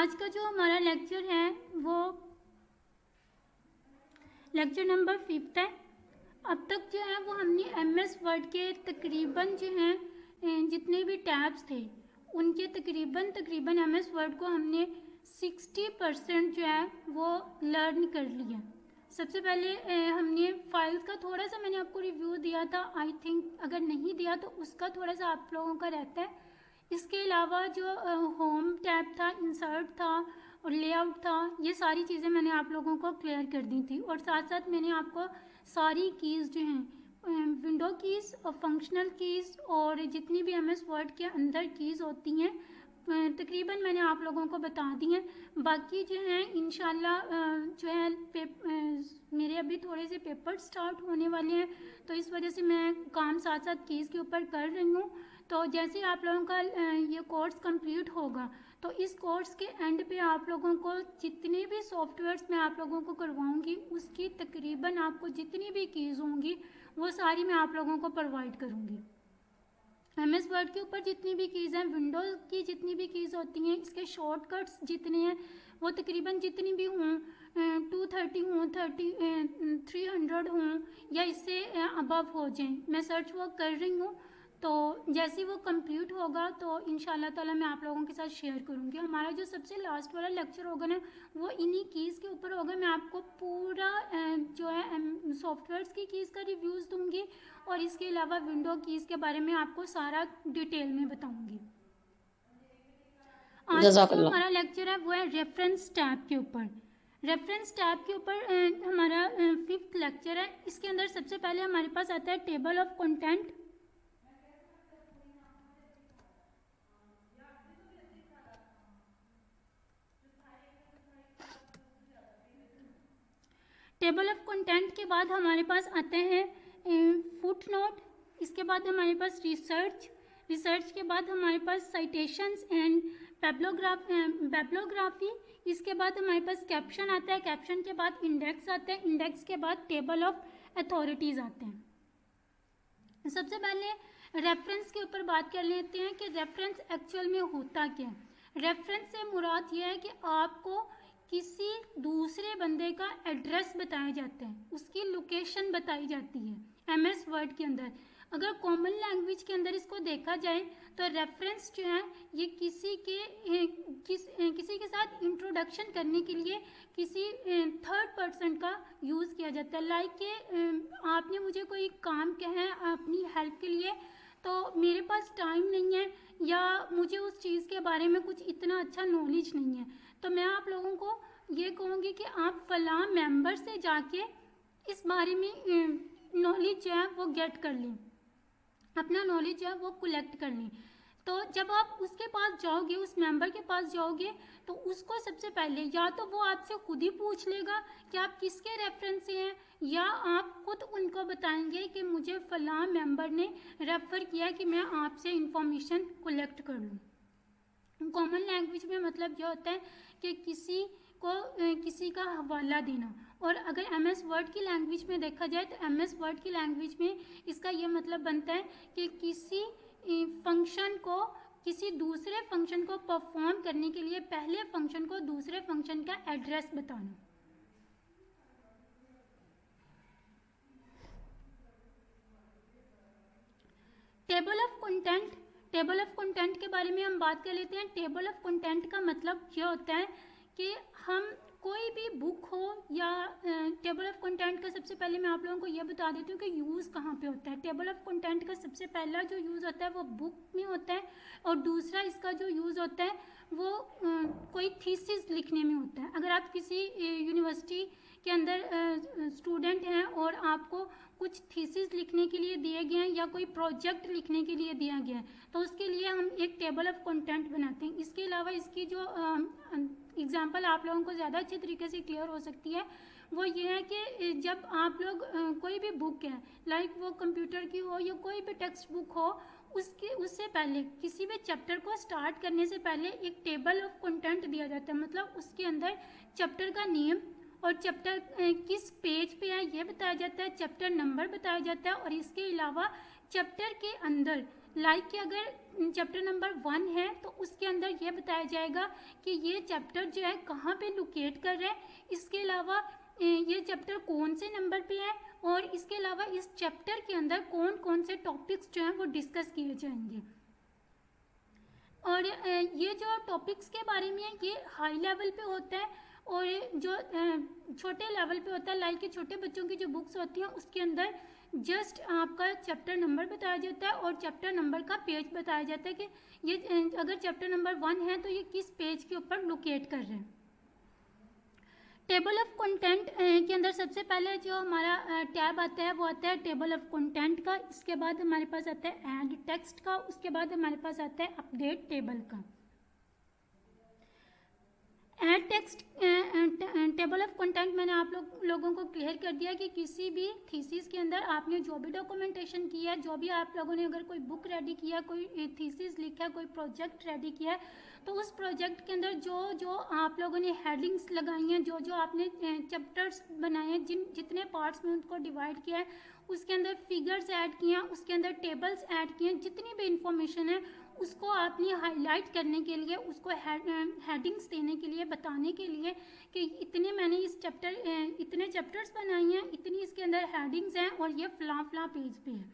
आज का जो हमारा लेक्चर है वो लेक्चर नंबर 5 है। अब तक जो है वो हमने MS वर्ड के तकरीबन जो हैं जितने भी टैब्स थे उनके तकरीबन MS वर्ड को हमने 60% जो है वो लर्न कर लिया। सबसे पहले हमने फाइल्स का थोड़ा सा मैंने आपको रिव्यू दिया था, आई थिंक अगर नहीं दिया तो उसका थोड़ा सा आप लोगों का रहता है। इसके अलावा जो होम टैब था, इंसर्ट था और लेआउट था, ये सारी चीज़ें मैंने आप लोगों को क्लियर कर दी थी। और साथ साथ मैंने आपको सारी कीज़ जो हैं विंडो कीज़ और फंक्शनल कीज़ और जितनी भी MS वर्ड के अंदर कीज़ होती हैं तकरीबन मैंने आप लोगों को बता दी हैं। बाकी जो हैं इंशाल्लाह जो है मेरे अभी थोड़े से पेपर स्टार्ट होने वाले हैं, तो इस वजह से मैं काम साथ साथ कीज़ के ऊपर कर रही हूँ। तो जैसे आप लोगों का ये कोर्स कंप्लीट होगा तो इस कोर्स के एंड पे आप लोगों को जितने भी सॉफ्टवेयर्स मैं आप लोगों को करवाऊँगी उसकी तकरीबन आपको जितनी भी कीज़ होंगी वो सारी मैं आप लोगों को प्रोवाइड करूँगी। MS वर्ड के ऊपर जितनी भी कीज़ हैं, विंडोज़ की जितनी भी कीज़ होती हैं, इसके शॉर्टकट्स जितने हैं वो तकरीबन जितनी भी हों 230 हों 300 हों या इससे अबव हो जाएं, मैं सर्च वर्क कर रही हूँ। तो जैसे ही वो कंप्लीट होगा तो इंशाल्लाह ताला मैं आप लोगों के साथ शेयर करूँगी। हमारा जो सबसे लास्ट वाला लेक्चर होगा ना वो इन्हीं कीज़ के ऊपर होगा। मैं आपको पूरा जो है सॉफ्टवेयर्स की कीज़ का रिव्यूज़ दूँगी और इसके अलावा विंडो कीज़ के बारे में आपको सारा डिटेल में बताऊँगी। आज का जो हमारा लेक्चर है वो है रेफरेंस टैब के ऊपर। रेफरेंस टैब के ऊपर हमारा 5th लेक्चर है। इसके अंदर सबसे पहले हमारे पास आता है table of content. Table of content के बाद हमारे पास आते हैं फुट नोट। इसके बाद हमारे पास रिसर्च के बाद हमारे पास साइटेशंस एंड बैब्लोग्राफी। इसके बाद हमारे पास कैप्शन आता है, कैप्शन के बाद इंडेक्स आता है, इंडेक्स के बाद टेबल ऑफ अथॉरिटीज़ आते हैं। सबसे पहले रेफरेंस के ऊपर बात कर लेते हैं कि रेफरेंस एक्चुअल में होता क्या है। रेफरेंस से मुराद यह है कि आपको किसी दूसरे बंदे का एड्रेस बताया जाता है, उसकी लोकेशन बताई जाती है MS वर्ड के अंदर। अगर कॉमन लैंग्वेज के अंदर इसको देखा जाए तो रेफरेंस जो है ये किसी के साथ इंट्रोडक्शन करने के लिए किसी थर्ड पर्सन का यूज़ किया जाता है। लाइक कि आपने मुझे कोई काम कहा है अपनी हेल्प के लिए, तो मेरे पास टाइम नहीं है या मुझे उस चीज़ के बारे में कुछ इतना अच्छा नॉलेज नहीं है, तो मैं आप लोगों को ये कहूँगी कि आप फलां मेंबर से जाके इस बारे में नॉलेज जो है वो गेट कर लें, अपना नॉलेज जो है वो कलेक्ट कर लें। तो जब आप उसके पास जाओगे, उस मेंबर के पास जाओगे, तो उसको सबसे पहले या तो वो आपसे खुद ही पूछ लेगा कि आप किसके रेफरेंस से हैं, या आप खुद उनको बताएंगे कि मुझे फलां मेंबर ने रेफ़र किया कि मैं आपसे इंफॉर्मेशन कलेक्ट कर लूँ। कॉमन लैंग्वेज में मतलब यह होता है कि किसी का हवाला देना। और अगर MS वर्ड की लैंग्वेज में देखा जाए तो MS वर्ड की लैंग्वेज में इसका यह मतलब बनता है कि किसी फंक्शन को किसी दूसरे फंक्शन को परफॉर्म करने के लिए पहले फंक्शन को दूसरे फंक्शन का एड्रेस बताना। टेबल ऑफ कंटेंट के बारे में हम बात कर लेते हैं। टेबल ऑफ कंटेंट का मतलब यह होता है कि हम कोई भी बुक हो या टेबल ऑफ कंटेंट का सबसे पहले मैं आप लोगों को यह बता देती हूँ कि यूज़ कहाँ पे होता है। टेबल ऑफ कंटेंट का सबसे पहला जो यूज़ होता है वो बुक में होता है, और दूसरा इसका जो यूज़ होता है वो कोई थीसिस लिखने में होता है। अगर आप किसी यूनिवर्सिटी के अंदर स्टूडेंट हैं और आपको कुछ थीसिस लिखने के लिए दिए गए हैं या कोई प्रोजेक्ट लिखने के लिए दिया गया है, तो उसके लिए हम एक टेबल ऑफ कंटेंट बनाते हैं। इसके अलावा इसकी जो एग्जाम्पल आप लोगों को ज़्यादा अच्छे तरीके से क्लियर हो सकती है वो ये है कि जब आप लोग कोई भी बुक है, लाइक वो कंप्यूटर की हो या कोई भी टेक्स्ट बुक हो, उससे पहले किसी भी चैप्टर को स्टार्ट करने से पहले एक टेबल ऑफ कंटेंट दिया जाता है। मतलब उसके अंदर चैप्टर का नेम और चैप्टर किस पेज पे है ये बताया जाता है, चैप्टर नंबर बताया जाता है, और इसके अलावा चैप्टर के अंदर लाइक कि अगर चैप्टर नंबर 1 है तो उसके अंदर ये बताया जाएगा कि ये चैप्टर जो है कहाँ पे लोकेट कर रहा है, इसके अलावा ये चैप्टर कौन से नंबर पे है, और इसके अलावा इस चैप्टर के अंदर कौन कौन से टॉपिक्स जो हैं वो डिस्कस किए जाएंगे। और ये जो टॉपिक्स के बारे में है ये हाई लेवल पे होता है, और जो छोटे लेवल पे होता है, लाइक कि छोटे बच्चों की जो बुक्स होती हैं उसके अंदर जस्ट आपका चैप्टर नंबर बताया जाता है और चैप्टर नंबर का पेज बताया जाता है कि ये अगर चैप्टर नंबर 1 है तो ये किस पेज के ऊपर लोकेट कर रहे हैं। टेबल ऑफ कंटेंट के अंदर सबसे पहले जो हमारा टैब आता है वो आता है टेबल ऑफ कंटेंट का, इसके बाद हमारे पास आता है ऐड टेक्स्ट का, उसके बाद हमारे पास आता है अपडेट टेबल का। Add text table of content मैंने आप लोगों को क्लियर कर दिया कि किसी भी थीसिस के अंदर आपने जो भी डॉक्यूमेंटेशन किया है, जो भी आप लोगों ने अगर कोई बुक रेडी किया, कोई थीसिस लिखा, कोई प्रोजेक्ट रेडी किया है, तो उस प्रोजेक्ट के अंदर जो जो आप लोगों ने हेडिंग्स लगाई हैं, जो जो आपने चैप्टर्स बनाए हैं, जितने पार्ट्स में उनको डिवाइड किया है, उसके अंदर फिगर्स ऐड किए हैं, उसके अंदर टेबल्स ऐड किए हैं, जितनी भी इंफॉर्मेशन है उसको आपने हाईलाइट करने के लिए, उसको हेडिंग्स देने के लिए, बताने के लिए कि इतने मैंने इस चैप्टर इतने चैप्टर्स बनाए हैं, इतनी इसके अंदर हेडिंग्स हैं और ये फला पेज पे है।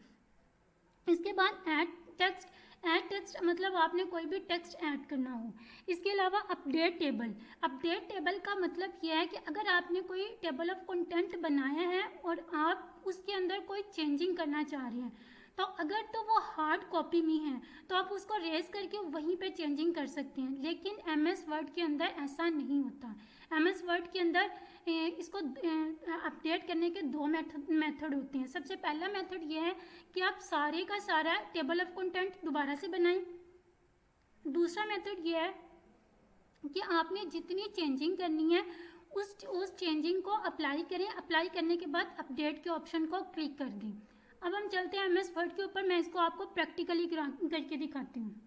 इसके बाद ऐड टेक्स्ट मतलब आपने कोई भी टेक्स्ट ऐड करना हो। इसके अलावा अपडेट टेबल का मतलब यह है कि अगर आपने कोई टेबल ऑफ कंटेंट बनाया है और आप उसके अंदर कोई चेंजिंग करना चाह रहे हैं, तो अगर तो वो हार्ड कॉपी में है तो आप उसको रेज करके वहीं पे चेंजिंग कर सकते हैं, लेकिन एमएस वर्ड के अंदर ऐसा नहीं होता। एमएस वर्ड के अंदर इसको अपडेट करने के दो मेथड होते हैं। सबसे पहला मेथड ये है कि आप सारे का सारा टेबल ऑफ कंटेंट दोबारा से बनाएं। दूसरा मेथड ये है कि आपने जितनी चेंजिंग करनी है उस चेंजिंग को अप्लाई करें, अप्लाई करने के बाद अपडेट के ऑप्शन को क्लिक कर दें। अब हम चलते हैं एमएस वर्ड के ऊपर, मैं इसको आपको प्रैक्टिकली करके दिखाती हूँ।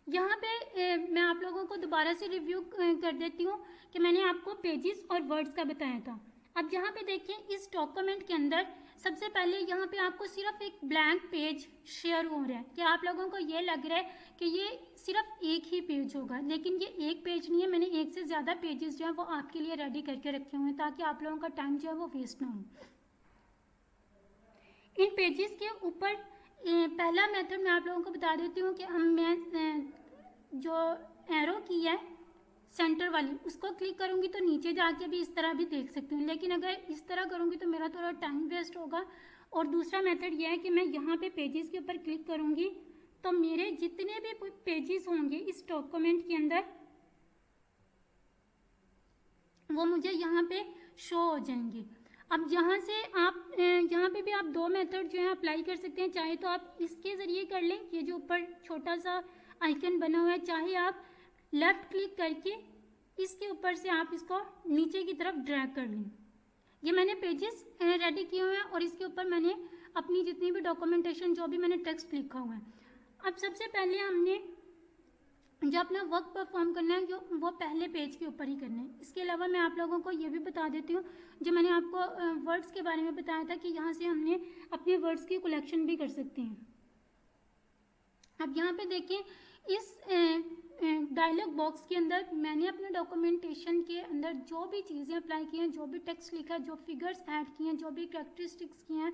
यहाँ पे मैं आप लोगों को दोबारा से रिव्यू कर देती हूँ कि मैंने आपको पेजेस और वर्ड्स का बताया था। अब यहाँ पे देखिए इस डॉक्यूमेंट के अंदर सबसे पहले यहाँ पे आपको सिर्फ एक ब्लैंक पेज शेयर हो रहा है कि आप लोगों को ये लग रहा है कि ये सिर्फ एक ही पेज होगा, लेकिन ये एक पेज नहीं है। मैंने एक से ज़्यादा पेजेस जो है वो आपके लिए रेडी करके रखे हुए हैं ताकि आप लोगों का टाइम जो है वो वेस्ट ना हो। इन पेजेस के ऊपर पहला मेथड मैं आप लोगों को बता देती हूँ कि मैं जो एरो की है सेंटर वाली उसको क्लिक करूँगी तो नीचे जाके भी इस तरह भी देख सकती हूँ, लेकिन अगर इस तरह करूँगी तो मेरा थोड़ा टाइम वेस्ट होगा। और दूसरा मेथड यह है कि मैं यहाँ पे पेजेस के ऊपर क्लिक करूँगी तो मेरे जितने भी पेजेस होंगे इस डॉक्यूमेंट के अंदर वो मुझे यहाँ पे शो हो जाएंगे। अब यहाँ से आप यहाँ पे भी आप दो मेथड जो है अप्लाई कर सकते हैं। चाहे तो आप इसके ज़रिए कर लें, ये जो ऊपर छोटा सा आइकन बना हुआ है, चाहे आप लेफ़्ट क्लिक करके इसके ऊपर से आप इसको नीचे की तरफ ड्रैग कर लें। ये मैंने पेजेस रेडी किए हुए हैं और इसके ऊपर मैंने अपनी जितनी भी डॉक्यूमेंटेशन जो भी मैंने टेक्स्ट लिखा हुआ है। अब सबसे पहले हमने जो अपना वर्क परफॉर्म करना है जो वो पहले पेज के ऊपर ही करना है। इसके अलावा मैं आप लोगों को ये भी बता देती हूँ जो मैंने आपको वर्ड्स के बारे में बताया था कि यहाँ से हमने अपने वर्ड्स की कलेक्शन भी कर सकते हैं। अब यहाँ पे देखिए इस डायलॉग बॉक्स के अंदर मैंने अपने डॉक्यूमेंटेशन के अंदर जो भी चीज़ें अप्लाई की हैं, जो भी टेक्स्ट लिखा है, जो फिगर्स ऐड किए हैं, जो भी कैरेक्टरिस्टिक्स किए हैं,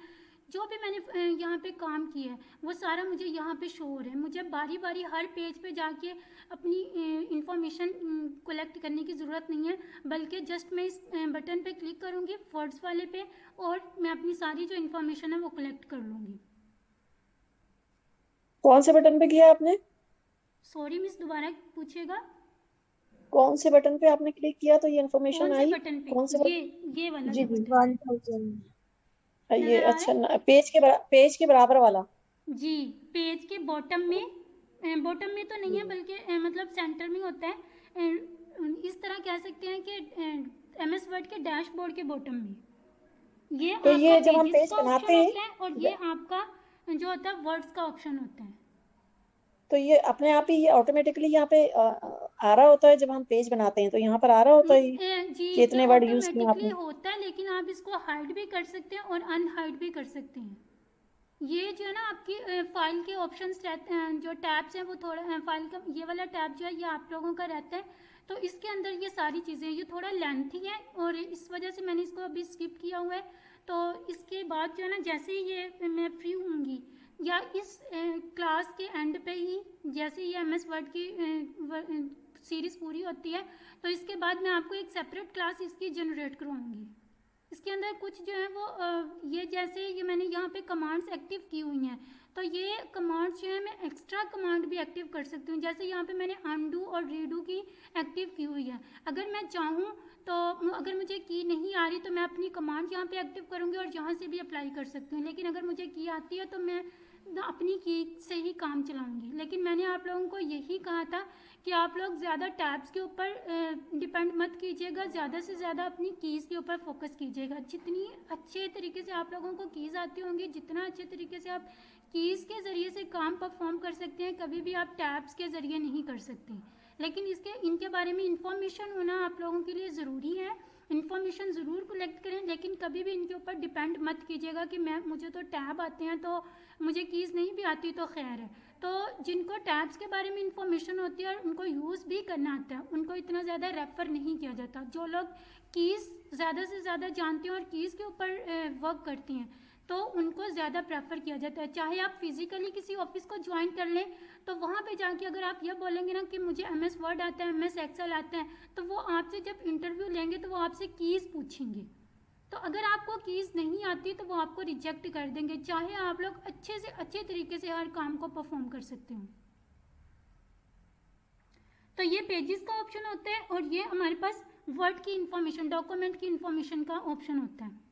जो भी मैंने यहाँ पे काम किया है वो सारा मुझे यहाँ पे शो हो रहा है। मुझे बारी बारी हर पेज पे जाके अपनी इंफॉर्मेशन कलेक्ट करने की ज़रूरत नहीं है, बल्कि जस्ट मैं इस बटन पे क्लिक करूँगी वर्ड्स वाले पे और मैं अपनी सारी जो इन्फॉर्मेशन है वो कलेक्ट कर लूँगी। कौन से बटन पे किया आपने? सॉरी मिस, दोबारा पूछिएगा। कौन से बटन पे आपने क्लिक किया तो ये इन्फॉर्मेशन आई? बटन पे? कौन से ये वाला जी जो जी बटन 1000 ये नजर आ अच्छा रहा है? पेज के बराबर वाला जी, पेज के बॉटम में तो नहीं है बल्कि मतलब सेंटर में होता है। इस तरह कह सकते हैं कि एमएस वर्ड के डैशबोर्ड के बॉटम में ये तो ये आपका जब हम पेजेस पेज का बनाते ऑप्शन हैं होता है और ये आपका जो होता है वर्ड्स का ऑप्शन होता है। तो ये अपने आप ही ये ऑटोमेटिकली यहाँ पे आ रहा होता है जब हम पेज बनाते हैं, तो यहाँ पर आ रहा होता है जी कि ये इतने वर्ड यूज किए ऑटोमेटिकली आपने। होता है, लेकिन आप इसको हाइड भी कर सकते हैं और अनहाइड भी कर सकते हैं। ये जो है ना आपकी फाइल के ऑप्शंस रहते हैं, जो टैब्स हैं वो थोड़ा फाइल का ये वाला टैब जो है ये आप लोगों का रहता है, तो इसके अंदर ये सारी चीज़ें ये थोड़ा लेंथी है और इस वजह से मैंने इसको अभी स्किप किया हुआ है। तो इसके बाद जो है ना जैसे ही ये मैं फ्री होंगी या इस क्लास के एंड पे ही जैसे ही MS वर्ड की सीरीज़ पूरी होती है, तो इसके बाद मैं आपको एक सेपरेट क्लास इसकी जनरेट करवाऊँगी। इसके अंदर कुछ जो है वो ये जैसे ये मैंने यहाँ पे कमांड्स एक्टिव की हुई हैं, तो ये कमांड्स जो है मैं एक्स्ट्रा कमांड भी एक्टिव कर सकती हूँ। जैसे यहाँ पे मैंने अनडू और रीडू की एक्टिव की हुई है। अगर मैं चाहूँ तो अगर मुझे की नहीं आ रही तो मैं अपनी कमांड यहाँ पे एक्टिव करूँगी और यहाँ से भी अप्लाई कर सकती हूँ। लेकिन अगर मुझे की आती है तो मैं अपनी की से ही काम चलाऊँगी। लेकिन मैंने आप लोगों को यही कहा था कि आप लोग ज़्यादा टैब्स के ऊपर डिपेंड मत कीजिएगा, ज़्यादा से ज़्यादा अपनी कीज़ के ऊपर फोकस कीजिएगा। जितनी अच्छे तरीके से आप लोगों को कीज़ आती होंगी, जितना अच्छे तरीके से आप कीज़ के ज़रिए से काम परफॉर्म कर सकते हैं, कभी भी आप टैब्स के ज़रिए नहीं कर सकते। लेकिन इनके बारे में इंफॉर्मेशन होना आप लोगों के लिए ज़रूरी है। इन्फॉर्मेशन ज़रूर कलेक्ट करें, लेकिन कभी भी इनके ऊपर डिपेंड मत कीजिएगा कि मुझे तो टैब आते हैं तो मुझे कीज़ नहीं भी आती तो खैर है। तो जिनको टैब्स के बारे में इंफॉर्मेशन होती है और उनको यूज़ भी करना आता है, उनको इतना ज़्यादा रेफ़र नहीं किया जाता। जो लोग कीज़ ज़्यादा से ज़्यादा जानते हैं और कीज़ के ऊपर वर्क करती हैं, तो उनको ज़्यादा प्रेफर किया जाता है। चाहे आप फिज़िकली किसी ऑफिस को ज्वाइन कर लें, तो वहाँ पे जाके अगर आप ये बोलेंगे ना कि मुझे MS वर्ड आता है, MS एक्सेल आता है, तो वो आपसे जब इंटरव्यू लेंगे तो वो आपसे कीज़ पूछेंगे। तो अगर आपको कीज़ नहीं आती तो वो आपको रिजेक्ट कर देंगे, चाहे आप लोग अच्छे से अच्छे तरीके से हर काम को परफॉर्म कर सकते हो। तो ये पेजेस का ऑप्शन होता है और ये हमारे पास वर्ड की इंफॉर्मेशन, डॉक्यूमेंट की इंफॉर्मेशन का ऑप्शन होता है।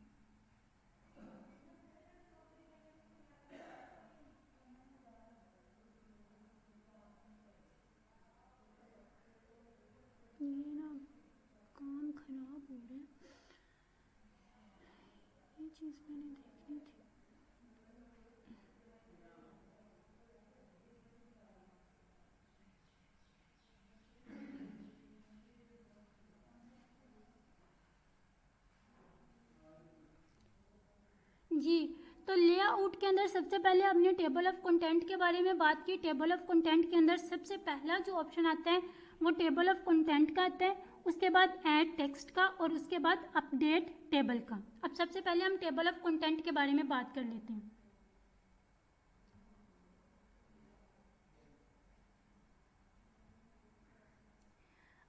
ये ना काम खराब हो रहा है, ये चीज़ मैंने देखनी थी। जी, तो लेआउट के अंदर सबसे पहले हमने टेबल ऑफ कंटेंट के बारे में बात की। टेबल ऑफ कंटेंट के अंदर सबसे पहला जो ऑप्शन आता है वो टेबल ऑफ कंटेंट का आता है, उसके बाद ऐड टेक्स्ट का और उसके बाद अपडेट टेबल का। अब सबसे पहले हम टेबल ऑफ कंटेंट के बारे में बात कर लेते हैं।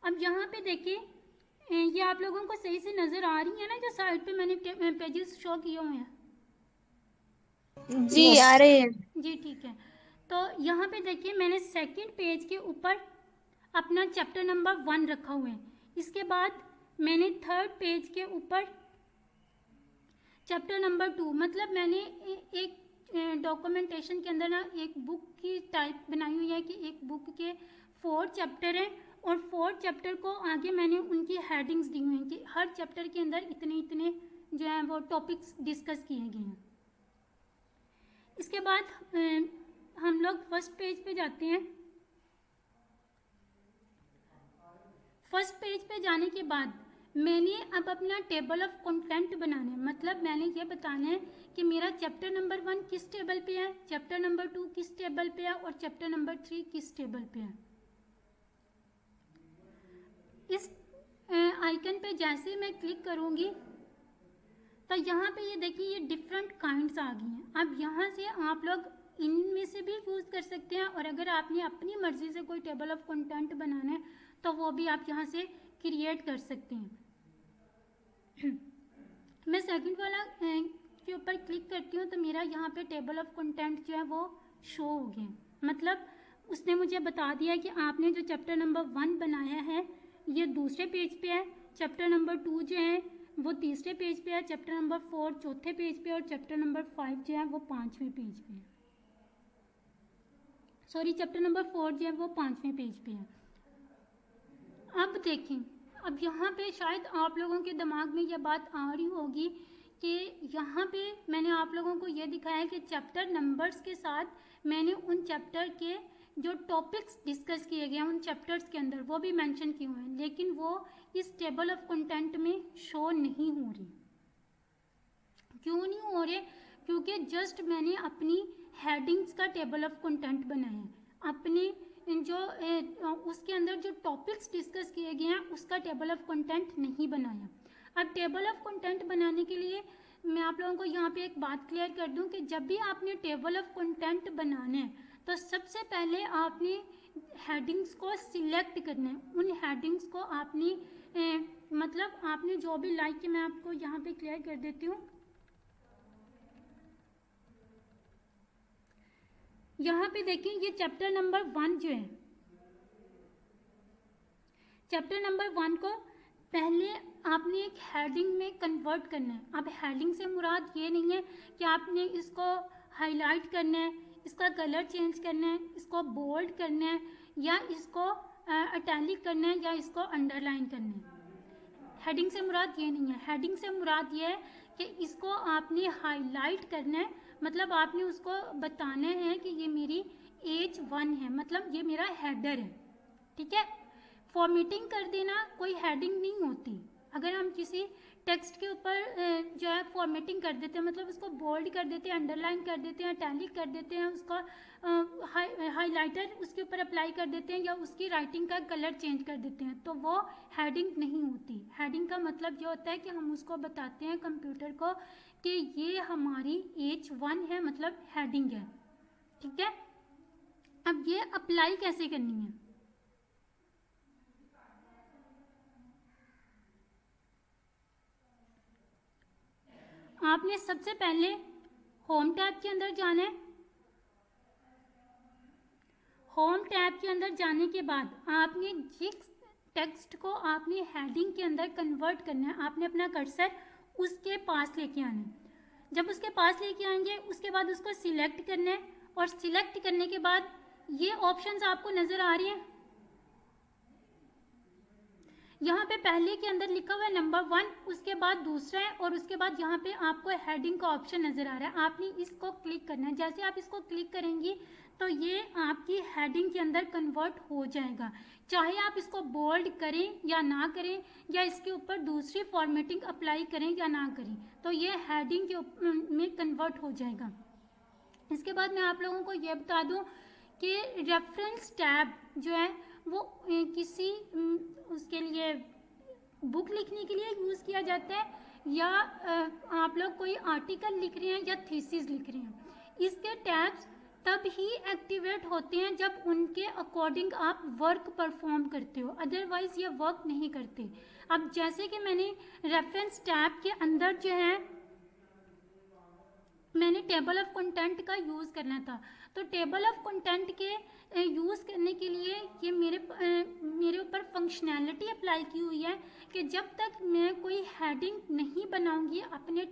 अब यहाँ पे देखिए, ये आप लोगों को सही से नज़र आ रही है ना जो साइड पे मैंने पेजेस शो किए हुए हैं? जी आ रहे हैं। जी ठीक है। तो यहाँ पे देखिए मैंने सेकंड पेज के ऊपर अपना चैप्टर नंबर 1 रखा हुआ है। इसके बाद मैंने थर्ड पेज के ऊपर चैप्टर नंबर 2, मतलब मैंने एक डॉक्यूमेंटेशन के अंदर ना एक बुक की टाइप बनाई हुई है कि एक बुक के 4 चैप्टर हैं और 4 चैप्टर को आगे मैंने उनकी हेडिंग्स दी हुई हैं कि हर चैप्टर के अंदर इतने इतने जो हैं वो टॉपिक्स डिस्कस किए गए हैं। इसके बाद हम लोग फर्स्ट पेज पे जाते हैं। फर्स्ट पेज पे जाने के बाद मैंने अब अपना टेबल ऑफ कंटेंट बनाना है, मतलब मैंने ये बताना है कि मेरा चैप्टर नंबर 1 किस टेबल पे है, चैप्टर नंबर 2 किस टेबल पे है और चैप्टर नंबर 3 किस टेबल पे है। इस आइकन पे जैसे मैं क्लिक करूँगी तो यहाँ पे ये देखिए ये डिफरेंट काइंड्स आ गई हैं। अब यहाँ से आप लोग इनमें से भी यूज़ कर सकते हैं और अगर आपने अपनी मर्ज़ी से कोई टेबल ऑफ कंटेंट बनाना है तो वो भी आप यहाँ से क्रिएट कर सकते हैं। मैं सेकंड वाला के ऊपर क्लिक करती हूँ तो मेरा यहाँ पे टेबल ऑफ कंटेंट जो है वो शो हो गया, मतलब उसने मुझे बता दिया कि आपने जो चैप्टर नंबर 1 बनाया है ये दूसरे पेज पे है, चैप्टर नंबर 2 जो है वो तीसरे पेज पे है, चैप्टर नंबर 4 चौथे पेज पे और चैप्टर नंबर 5 जो है वो 5वें पेज पे है। सॉरी, चैप्टर नंबर 4 जो है वो 5वें पेज पे है। अब देखें, अब यहाँ पे शायद आप लोगों के दिमाग में ये बात आ रही होगी कि यहाँ पे मैंने आप लोगों को ये दिखाया है कि चैप्टर नंबर्स के साथ मैंने उन चैप्टर के जो टॉपिक्स डिस्कस किए गए हैं उन चैप्टर्स के अंदर वो भी मेंशन किए हुए हैं, लेकिन वो इस टेबल ऑफ कंटेंट में शो नहीं हो रही। क्यों नहीं हो रहे? क्योंकि जस्ट मैंने अपनी हेडिंग्स का टेबल ऑफ कंटेंट बनाया है, अपने जो उसके अंदर जो टॉपिक्स डिस्कस किए गए हैं उसका टेबल ऑफ कंटेंट नहीं बनाया। अब टेबल ऑफ कंटेंट बनाने के लिए मैं आप लोगों को यहाँ पे एक बात क्लियर कर दूं कि जब भी आपने टेबल ऑफ कंटेंट बनाना है तो सबसे पहले आपने हेडिंग्स को सिलेक्ट करना है। उन हेडिंग्स को आपने मतलब आपने जो भी लाइक के मैं आपको यहाँ पे क्लियर कर देती हूँ। यहाँ पे देखिए ये चैप्टर नंबर 1 जो है, चैप्टर नंबर 1 को पहले आपने एक हेडिंग में कन्वर्ट करना है। अब हेडिंग से मुराद ये नहीं है कि आपने इसको हाईलाइट करना है, इसका कलर चेंज करना है, इसको बोल्ड करना है, या इसको इटैलिक करना है, या इसको अंडरलाइन करना है। हेडिंग से मुराद ये नहीं है। हेडिंग से मुराद ये है कि इसको आपने हाईलाइट करना है, मतलब आपने उसको बताना है कि ये मेरी एज 1 है, मतलब ये मेरा हेडर है। ठीक है, फॉर्मेटिंग कर देना कोई हेडिंग नहीं होती। अगर हम किसी टेक्स्ट के ऊपर जो है फॉर्मेटिंग कर देते हैं, मतलब उसको बोल्ड कर देते हैं, अंडरलाइन कर देते हैं, इटैलिक कर देते हैं, उसका हाईलाइटर उसके ऊपर अप्लाई कर देते हैं, या उसकी राइटिंग का कलर चेंज कर देते हैं, तो वो हेडिंग नहीं होती। हेडिंग का मतलब ये होता है कि हम उसको बताते हैं कंप्यूटर को कि ये हमारी एज 1 है, मतलब हेडिंग है। ठीक है, अब ये अप्लाई कैसे करनी है? आपने सबसे पहले होम टैब के अंदर जाना है। होम टैब के अंदर जाने के बाद आपने जिस टेक्स्ट को आपने हेडिंग के अंदर कन्वर्ट करना है, आपने अपना कर्सर उसके पास लेके आना है। जब उसके पास लेके आएंगे उसके बाद उसको सिलेक्ट करना है, और सिलेक्ट करने के बाद ये ऑप्शंस आपको नज़र आ रही हैं। यहाँ पे पहले के अंदर लिखा हुआ है नंबर 1, उसके बाद दूसरा है, और उसके बाद यहाँ पे आपको हेडिंग का ऑप्शन नज़र आ रहा है। आपने इसको क्लिक करना है। जैसे आप इसको क्लिक करेंगी तो ये आपकी हेडिंग के अंदर कन्वर्ट हो जाएगा। चाहे आप इसको बोल्ड करें या ना करें, या इसके ऊपर दूसरी फॉर्मेटिंग अप्लाई करें या ना करें, तो ये हेडिंग के में कन्वर्ट हो जाएगा। इसके बाद मैं आप लोगों को ये बता दूँ कि रेफरेंस टैब जो है वो किसी उसके लिए बुक लिखने के लिए यूज़ किया जाता है, या आप लोग कोई आर्टिकल लिख रहे हैं या थीसिस लिख रहे हैं। इसके टैब्स तब ही एक्टिवेट होते हैं जब उनके अकॉर्डिंग आप वर्क परफॉर्म करते हो, अदरवाइज ये वर्क नहीं करते। अब जैसे कि मैंने रेफरेंस टैब के अंदर जो है मैंने टेबल ऑफ कंटेंट का यूज़ करना था, तो टेबल ऑफ कंटेंट के यूज़ करने के लिए ये मेरे ऊपर फंक्शनैलिटी अप्लाई की हुई है कि जब तक मैं कोई हेडिंग नहीं बनाऊंगी अपने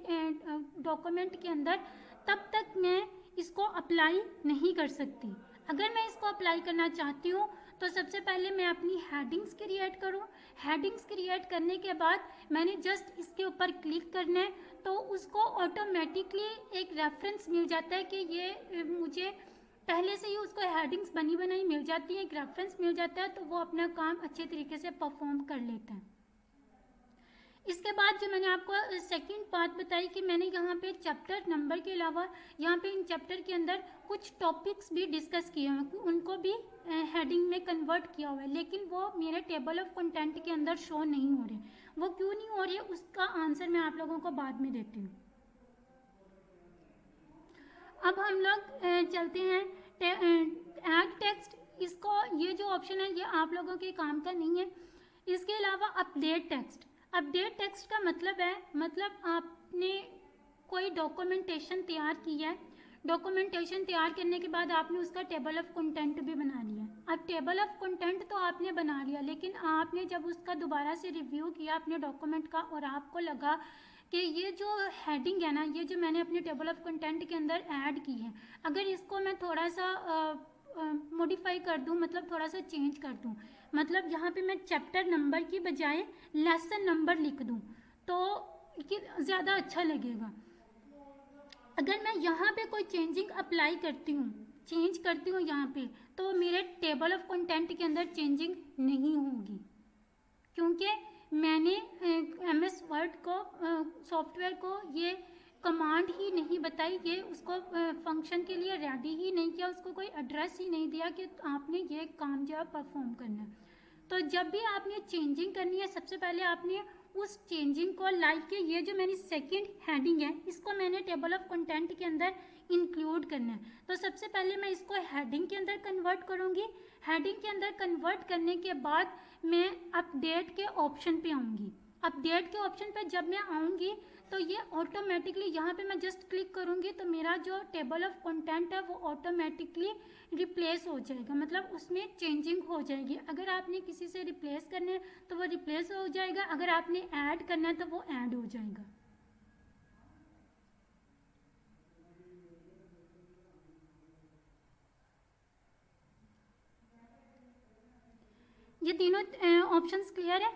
डॉक्यूमेंट के अंदर, तब तक मैं इसको अप्लाई नहीं कर सकती। अगर मैं इसको अप्लाई करना चाहती हूँ तो सबसे पहले मैं अपनी हेडिंग्स क्रिएट करूँ। हेडिंग्स क्रिएट करने के बाद मैंने जस्ट इसके ऊपर क्लिक करना है, तो उसको ऑटोमेटिकली एक रेफरेंस मिल जाता है कि ये मुझे पहले से ही उसको हेडिंग्स बनी बनाई मिल जाती है, एक रेफरेंस मिल जाता है, तो वो अपना काम अच्छे तरीके से परफॉर्म कर लेता है। इसके बाद जो मैंने आपको सेकंड बात बताई कि मैंने यहाँ पे चैप्टर नंबर के अलावा यहाँ पे इन चैप्टर के अंदर कुछ टॉपिक्स भी डिस्कस किए हैं, उनको भी हेडिंग में कन्वर्ट किया हुआ है, लेकिन वो मेरे टेबल ऑफ कंटेंट के अंदर शो नहीं हो रहे। वो क्यों नहीं हो रही है उसका आंसर मैं आप लोगों को बाद में देती हूँ। अब हम लोग चलते हैं ऐड टेक्स्ट। इसको ये जो ऑप्शन है ये आप लोगों के काम का नहीं है। इसके अलावा अपडेट टेक्स्ट। अपडेट टेक्स्ट का मतलब है, मतलब आपने कोई डॉक्यूमेंटेशन तैयार की है, डॉक्यूमेंटेशन तैयार करने के बाद आपने उसका टेबल ऑफ कंटेंट भी बना लिया। अब टेबल ऑफ कंटेंट तो आपने बना लिया, लेकिन आपने जब उसका दोबारा से रिव्यू किया अपने डॉक्यूमेंट का और आपको लगा कि ये जो हेडिंग है ना, ये जो मैंने अपने टेबल ऑफ कंटेंट के अंदर ऐड की है, अगर इसको मैं थोड़ा सा मॉडिफाई कर दूं, मतलब थोड़ा सा चेंज कर दूं, मतलब यहाँ पे मैं चैप्टर नंबर की बजाय लेसन नंबर लिख दूं तो ज़्यादा अच्छा लगेगा। अगर मैं यहाँ पे कोई चेंजिंग अप्लाई करती हूँ चेंज करती हूँ यहाँ पे, तो वो मेरे टेबल ऑफ कंटेंट के अंदर चेंजिंग नहीं होगी, क्योंकि मैंने MS वर्ड को सॉफ्टवेयर को ये कमांड ही नहीं बताई, ये उसको फंक्शन के लिए रेडी ही नहीं किया, उसको कोई एड्रेस ही नहीं दिया कि आपने ये काम जो है परफॉर्म करना है। तो जब भी आपने चेंजिंग करनी है, सबसे पहले आपने उस चेंजिंग को लाइक के ये जो मेरी सेकंड हेडिंग है, इसको मैंने टेबल ऑफ कंटेंट के अंदर इंक्लूड करना है। तो सबसे पहले मैं इसको हेडिंग के अंदर कन्वर्ट करूँगी। हेडिंग के अंदर कन्वर्ट करने के बाद मैं अपडेट के ऑप्शन पे आऊँगी। अपडेट के ऑप्शन पे जब मैं आऊँगी तो ये ऑटोमेटिकली यहाँ पे मैं जस्ट क्लिक करूँगी तो मेरा जो टेबल ऑफ कंटेंट है वो ऑटोमेटिकली रिप्लेस हो जाएगा, मतलब उसमें चेंजिंग हो जाएगी। अगर आपने किसी से रिप्लेस करना है तो वो रिप्लेस हो जाएगा, अगर आपने ऐड करना है तो वो ऐड हो जाएगा। ये तीनों ऑप्शंस क्लियर है?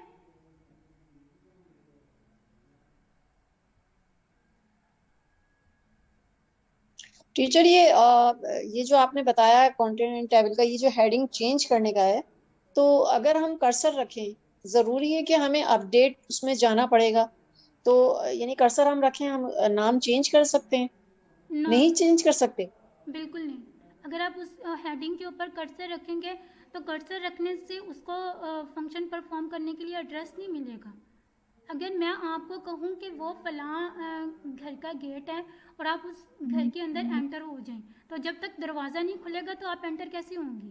टीचर ये जो आपने बताया है कंटेंट टेबल का, ये जो हेडिंग चेंज करने का है, तो अगर हम कर्सर रखें, जरूरी है कि हमें अपडेट उसमें जाना पड़ेगा? तो यानी कर्सर हम रखें, हम नाम चेंज कर सकते हैं? नो, नहीं चेंज कर सकते? बिल्कुल नहीं। अगर आप उस हेडिंग के ऊपर कर्सर रखेंगे तो कर्सर रखने से उसको फंक्शन परफॉर्म करने के लिए एड्रेस नहीं मिलेगा। अगर मैं आपको कहूँ कि वो फलां घर का गेट है और आप उस घर के अंदर एंटर हो जाएं, तो जब तक दरवाज़ा नहीं खुलेगा तो आप एंटर कैसे होंगे?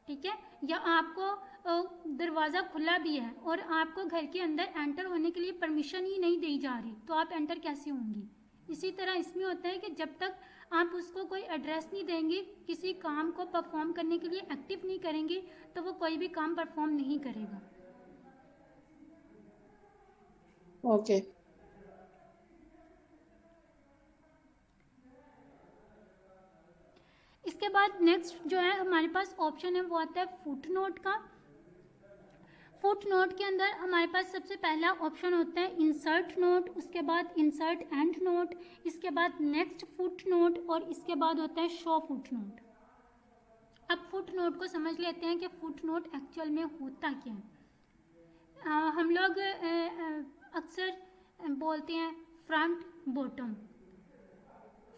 ठीक है, या आपको दरवाज़ा खुला भी है और आपको घर के अंदर एंटर होने के लिए परमिशन ही नहीं दी जा रही, तो आप एंटर कैसे होंगी? इसी तरह इसमें होता है कि जब तक आप उसको कोई एड्रेस नहीं देंगे, किसी काम को परफॉर्म करने के लिए एक्टिव नहीं करेंगे, तो वो कोई भी काम परफॉर्म नहीं करेगा। ओके। इसके बाद नेक्स्ट जो है हमारे पास ऑप्शन है वो आता है फुट नोट का। फुट नोट के अंदर हमारे पास सबसे पहला ऑप्शन होता है इंसर्ट नोट, उसके बाद इंसर्ट एंड नोट, इसके बाद नेक्स्ट फुट नोट और इसके बाद होता है शो फुट नोट। अब फुट नोट को समझ लेते हैं कि फुट नोट एक्चुअल में होता क्या है। हम लोग अक्सर बोलते हैं फ्रंट बॉटम।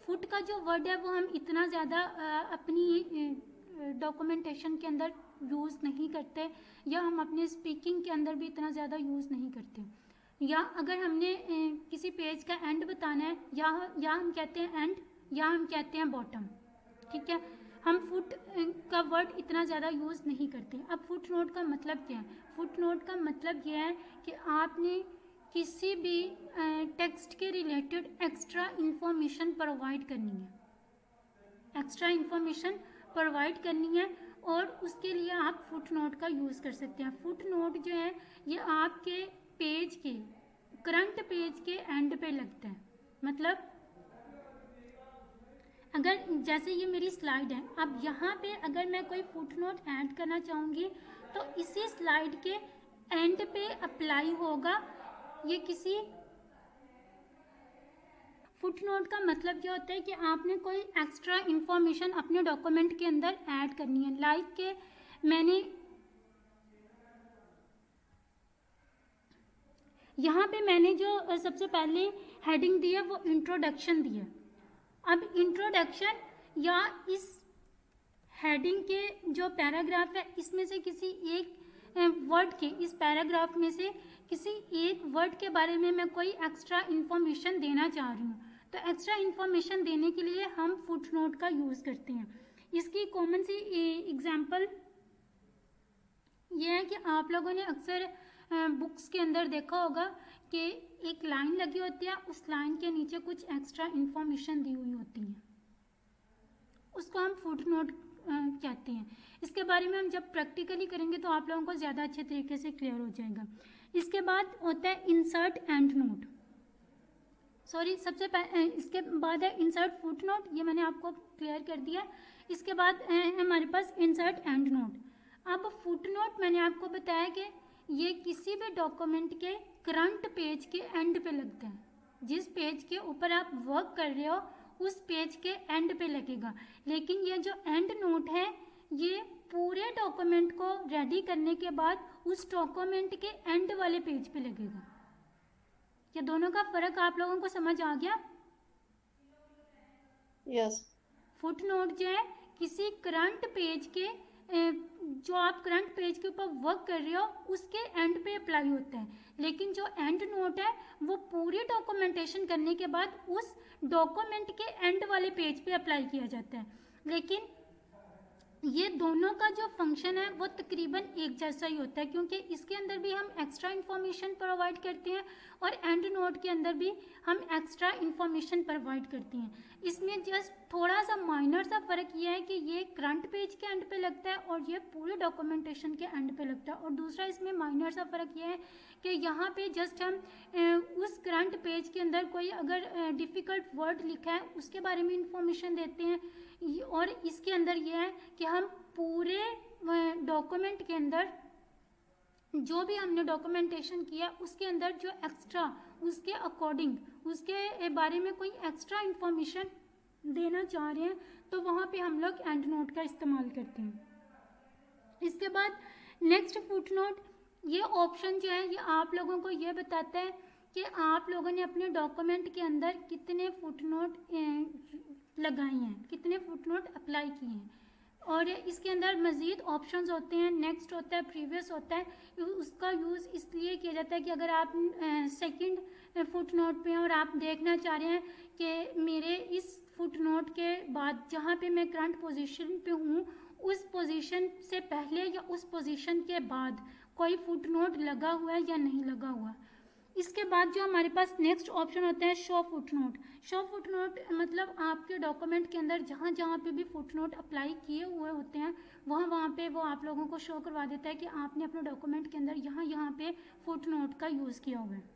फुट का जो वर्ड है वो हम इतना ज़्यादा अपनी डॉक्यूमेंटेशन के अंदर यूज़ नहीं करते, या हम अपने स्पीकिंग के अंदर भी इतना ज़्यादा यूज़ नहीं करते। या अगर हमने किसी पेज का एंड बताना है, या हम कहते हैं एंड या हम कहते हैं बॉटम। ठीक है, हम फुट का वर्ड इतना ज़्यादा यूज़ नहीं करते। अब फुट नोट का मतलब क्या है? फुट नोट का मतलब यह है कि आपने किसी भी टेक्स्ट के रिलेटेड एक्स्ट्रा इंफॉर्मेशन प्रोवाइड करनी है, एक्स्ट्रा इंफॉर्मेशन प्रोवाइड करनी है, और उसके लिए आप फुट नोट का यूज़ कर सकते हैं। फुट नोट जो है ये आपके पेज के करंट पेज के एंड पे लगता है। मतलब अगर जैसे ये मेरी स्लाइड है, अब यहाँ पे अगर मैं कोई फुट नोट ऐड करना चाहूँगी तो इसी स्लाइड के एंड पे अप्लाई होगा। ये किसी फुट नोट का मतलब क्या होता है कि आपने कोई एक्स्ट्रा इंफॉर्मेशन अपने डॉक्यूमेंट के अंदर ऐड करनी है। लाइक के मैंने यहाँ पे मैंने जो सबसे पहले हेडिंग दी है वो इंट्रोडक्शन दी है। अब इंट्रोडक्शन या इस हेडिंग के जो पैराग्राफ है इसमें से किसी एक वर्ड के, इस पैराग्राफ में से किसी एक वर्ड के बारे में मैं कोई एक्स्ट्रा इन्फॉर्मेशन देना चाह रही हूँ, तो एक्स्ट्रा इन्फॉर्मेशन देने के लिए हम फुट नोट का यूज़ करते हैं। इसकी कॉमन सी एग्जांपल ये है कि आप लोगों ने अक्सर बुक्स के अंदर देखा होगा कि एक लाइन लगी होती है, उस लाइन के नीचे कुछ एक्स्ट्रा इन्फॉर्मेशन दी हुई होती है, उसको हम फुट नोट कहते हैं। इसके बारे में हम जब प्रैक्टिकली करेंगे तो आप लोगों को ज़्यादा अच्छे तरीके से क्लियर हो जाएगा। इसके बाद होता है इंसर्ट एंड नोट, सॉरी सबसे इसके बाद है इंसर्ट फुट नोट, ये मैंने आपको क्लियर कर दिया। इसके बाद हमारे पास इंसर्ट एंड नोट। अब फुट नोट मैंने आपको बताया कि ये किसी भी डॉक्यूमेंट के करंट पेज के एंड पे लगता है। जिस पेज के ऊपर आप वर्क कर रहे हो उस पेज के एंड पे लगेगा। लेकिन ये जो एंड नोट है ये पूरे डॉक्यूमेंट को रेडी करने के बाद उस डॉक्यूमेंट के एंड वाले पेज पे लगेगा। ये दोनों का फर्क आप लोगों को समझ आ गया? यस। फुट नोट जो है किसी करंट पेज के जो आप करंट पेज के ऊपर वर्क कर रहे हो उसके एंड पे अप्लाई होता है। लेकिन जो एंड नोट है वो पूरी डॉक्यूमेंटेशन करने के बाद उस डॉक्यूमेंट के एंड वाले पेज पे अप्लाई किया जाता है। लेकिन ये दोनों का जो फंक्शन है वो तकरीबन एक जैसा ही होता है, क्योंकि इसके अंदर भी हम एक्स्ट्रा इन्फॉर्मेशन प्रोवाइड करते हैं और एंड नोट के अंदर भी हम एक्स्ट्रा इन्फॉर्मेशन प्रोवाइड करते हैं। इसमें जस्ट थोड़ा सा माइनर सा फ़र्क ये है कि ये करंट पेज के एंड पे लगता है और ये पूरे डॉक्यूमेंटेशन के एंड पे लगता है। और दूसरा इसमें माइनर सा फ़र्क ये है कि यहाँ पे जस्ट हम उस करंट पेज के अंदर कोई अगर डिफ़िकल्ट वर्ड लिखा है उसके बारे में इंफॉर्मेशन देते हैं, और इसके अंदर ये है कि हम पूरे डॉक्यूमेंट के अंदर जो भी हमने डॉक्यूमेंटेशन किया उसके अंदर जो एक्स्ट्रा उसके अकॉर्डिंग उसके बारे में कोई एक्स्ट्रा इन्फॉर्मेशन देना चाह रहे हैं तो वहाँ पे हम लोग एंड नोट का इस्तेमाल करते हैं। इसके बाद नेक्स्ट फुट नोट, ये ऑप्शन जो है ये आप लोगों को ये बताता है कि आप लोगों ने अपने डॉक्यूमेंट के अंदर कितने फुट नोट लगाए हैं, कितने फुट नोट अप्लाई किए हैं। और इसके अंदर मज़ीद ऑप्शंस होते हैं, नेक्स्ट होता है, प्रीवियस होता है। उसका यूज़ इसलिए किया जाता है कि अगर आप सेकंड फुट नोट पे हैं और आप देखना चाह रहे हैं कि मेरे इस फुट नोट के बाद जहाँ पे मैं करंट पोजीशन पे हूँ उस पोजीशन से पहले या उस पोजीशन के बाद कोई फुट नोट लगा हुआ है या नहीं लगा हुआ। इसके बाद जो हमारे पास नेक्स्ट ऑप्शन होता है show foot note. Show foot note मतलब आपके डॉक्यूमेंट के अंदर जहाँ जहाँ पे भी फुट नोट अप्लाई किए हुए होते हैं वहाँ पे वो आप लोगों को शो करवा देता है कि आपने अपने डॉक्यूमेंट के अंदर यहाँ पे फुट नोट का यूज़ किया हुआ है।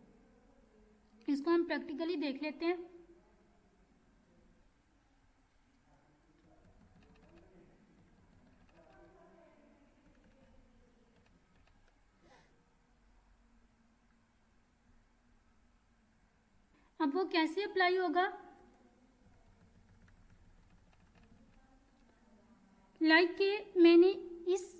इसको हम प्रैक्टिकली देख लेते हैं। अब वो कैसे अप्लाई होगा, लाइक कि मैंने इस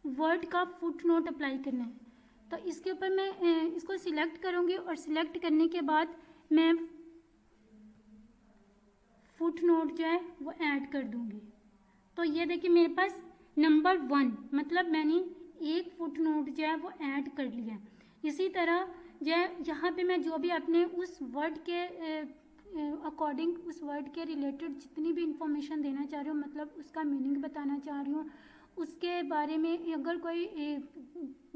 वर्ड का फुट नोट अप्लाई करना है तो इसके ऊपर मैं इसको सिलेक्ट करूँगी और सिलेक्ट करने के बाद मैं फुट नोट जो है वो ऐड कर दूँगी। तो ये देखिए मेरे पास नंबर 1 मतलब मैंने एक फुट नोट जो है वो ऐड कर लिया। इसी तरह जो यहाँ पे मैं जो भी अपने उस वर्ड के अकॉर्डिंग उस वर्ड के रिलेटेड जितनी भी इंफॉर्मेशन देना चाह रही हूँ, मतलब उसका मीनिंग बताना चाह रही हूँ, उसके बारे में अगर कोई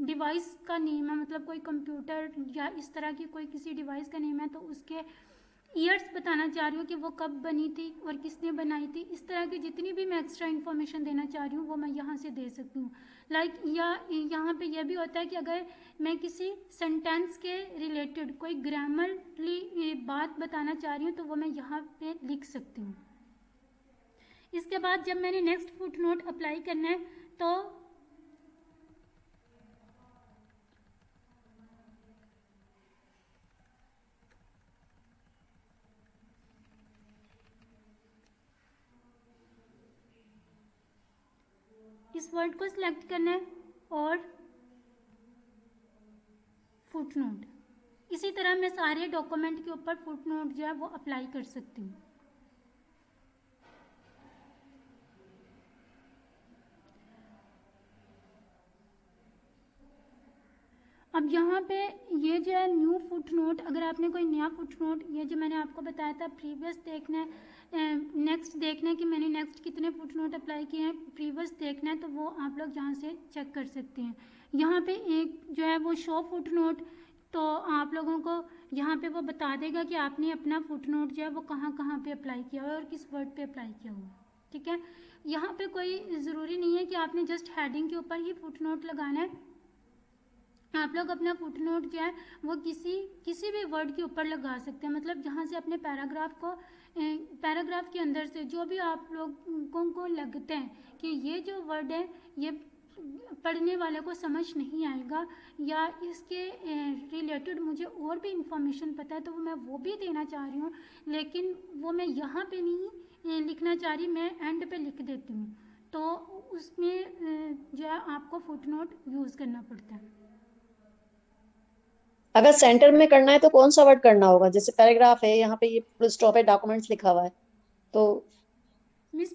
डिवाइस का नेम है, मतलब कोई कंप्यूटर या इस तरह की कोई किसी डिवाइस का नेम है तो उसके ईयर्स बताना चाह रही हूँ कि वो कब बनी थी और किसने बनाई थी। इस तरह की जितनी भी मैं एक्स्ट्रा इन्फॉर्मेशन देना चाह रही हूँ वो मैं यहाँ से दे सकती हूँ। लाइक या यहाँ पे यह भी होता है कि अगर मैं किसी सेंटेंस के रिलेटेड कोई ग्रामरली बात बताना चाह रही हूँ तो वो मैं यहाँ पे लिख सकती हूँ। इसके बाद जब मैंने नेक्स्ट फुट नोट अप्लाई करना है तो इस वर्ड को सिलेक्ट करना है और फुट नोट। इसी तरह मैं सारे डॉक्यूमेंट के ऊपर फुट नोट जो है वो अप्लाई कर सकती हूँ। अब यहाँ पे ये जो है न्यू फुट नोट, अगर आपने कोई नया फुट नोट, ये जो मैंने आपको बताया था प्रीवियस देखना है, नेक्स्ट देखना है कि मैंने नेक्स्ट कितने फुट नोट अप्लाई किए हैं, प्रीवियस देखना है तो वो आप लोग यहाँ से चेक कर सकते हैं। यहाँ पे एक जो है वो शो फुट नोट, तो आप लोगों को यहाँ पे वो बता देगा कि आपने अपना फुट नोट जो है वो कहाँ कहाँ पे अप्लाई किया हुआ है और किस वर्ड पे अप्लाई किया हुआ है। ठीक है, यहाँ पे कोई ज़रूरी नहीं है कि आपने जस्ट हेडिंग के ऊपर ही फुट नोट लगाना है। आप लोग अपना फुट नोट जो है वो किसी भी वर्ड के ऊपर लगा सकते हैं, मतलब जहाँ से अपने पैराग्राफ के अंदर से जो भी आप लोगों को लगता है कि ये जो वर्ड है ये पढ़ने वाले को समझ नहीं आएगा या इसके रिलेटेड मुझे और भी इंफॉर्मेशन पता है तो मैं वो भी देना चाह रही हूँ, लेकिन वो मैं यहाँ पे नहीं लिखना चाह रही, मैं एंड पे लिख देती हूँ, तो उसमें जो है आपको फुटनोट यूज़ करना पड़ता है। अगर सेंटर में करना है तो कौन सा वर्ड करना होगा? जैसे पैराग्राफ है, यहाँ पे ये फुल स्टॉप है, डॉक्यूमेंट्स लिखा हुआ है, तो मिस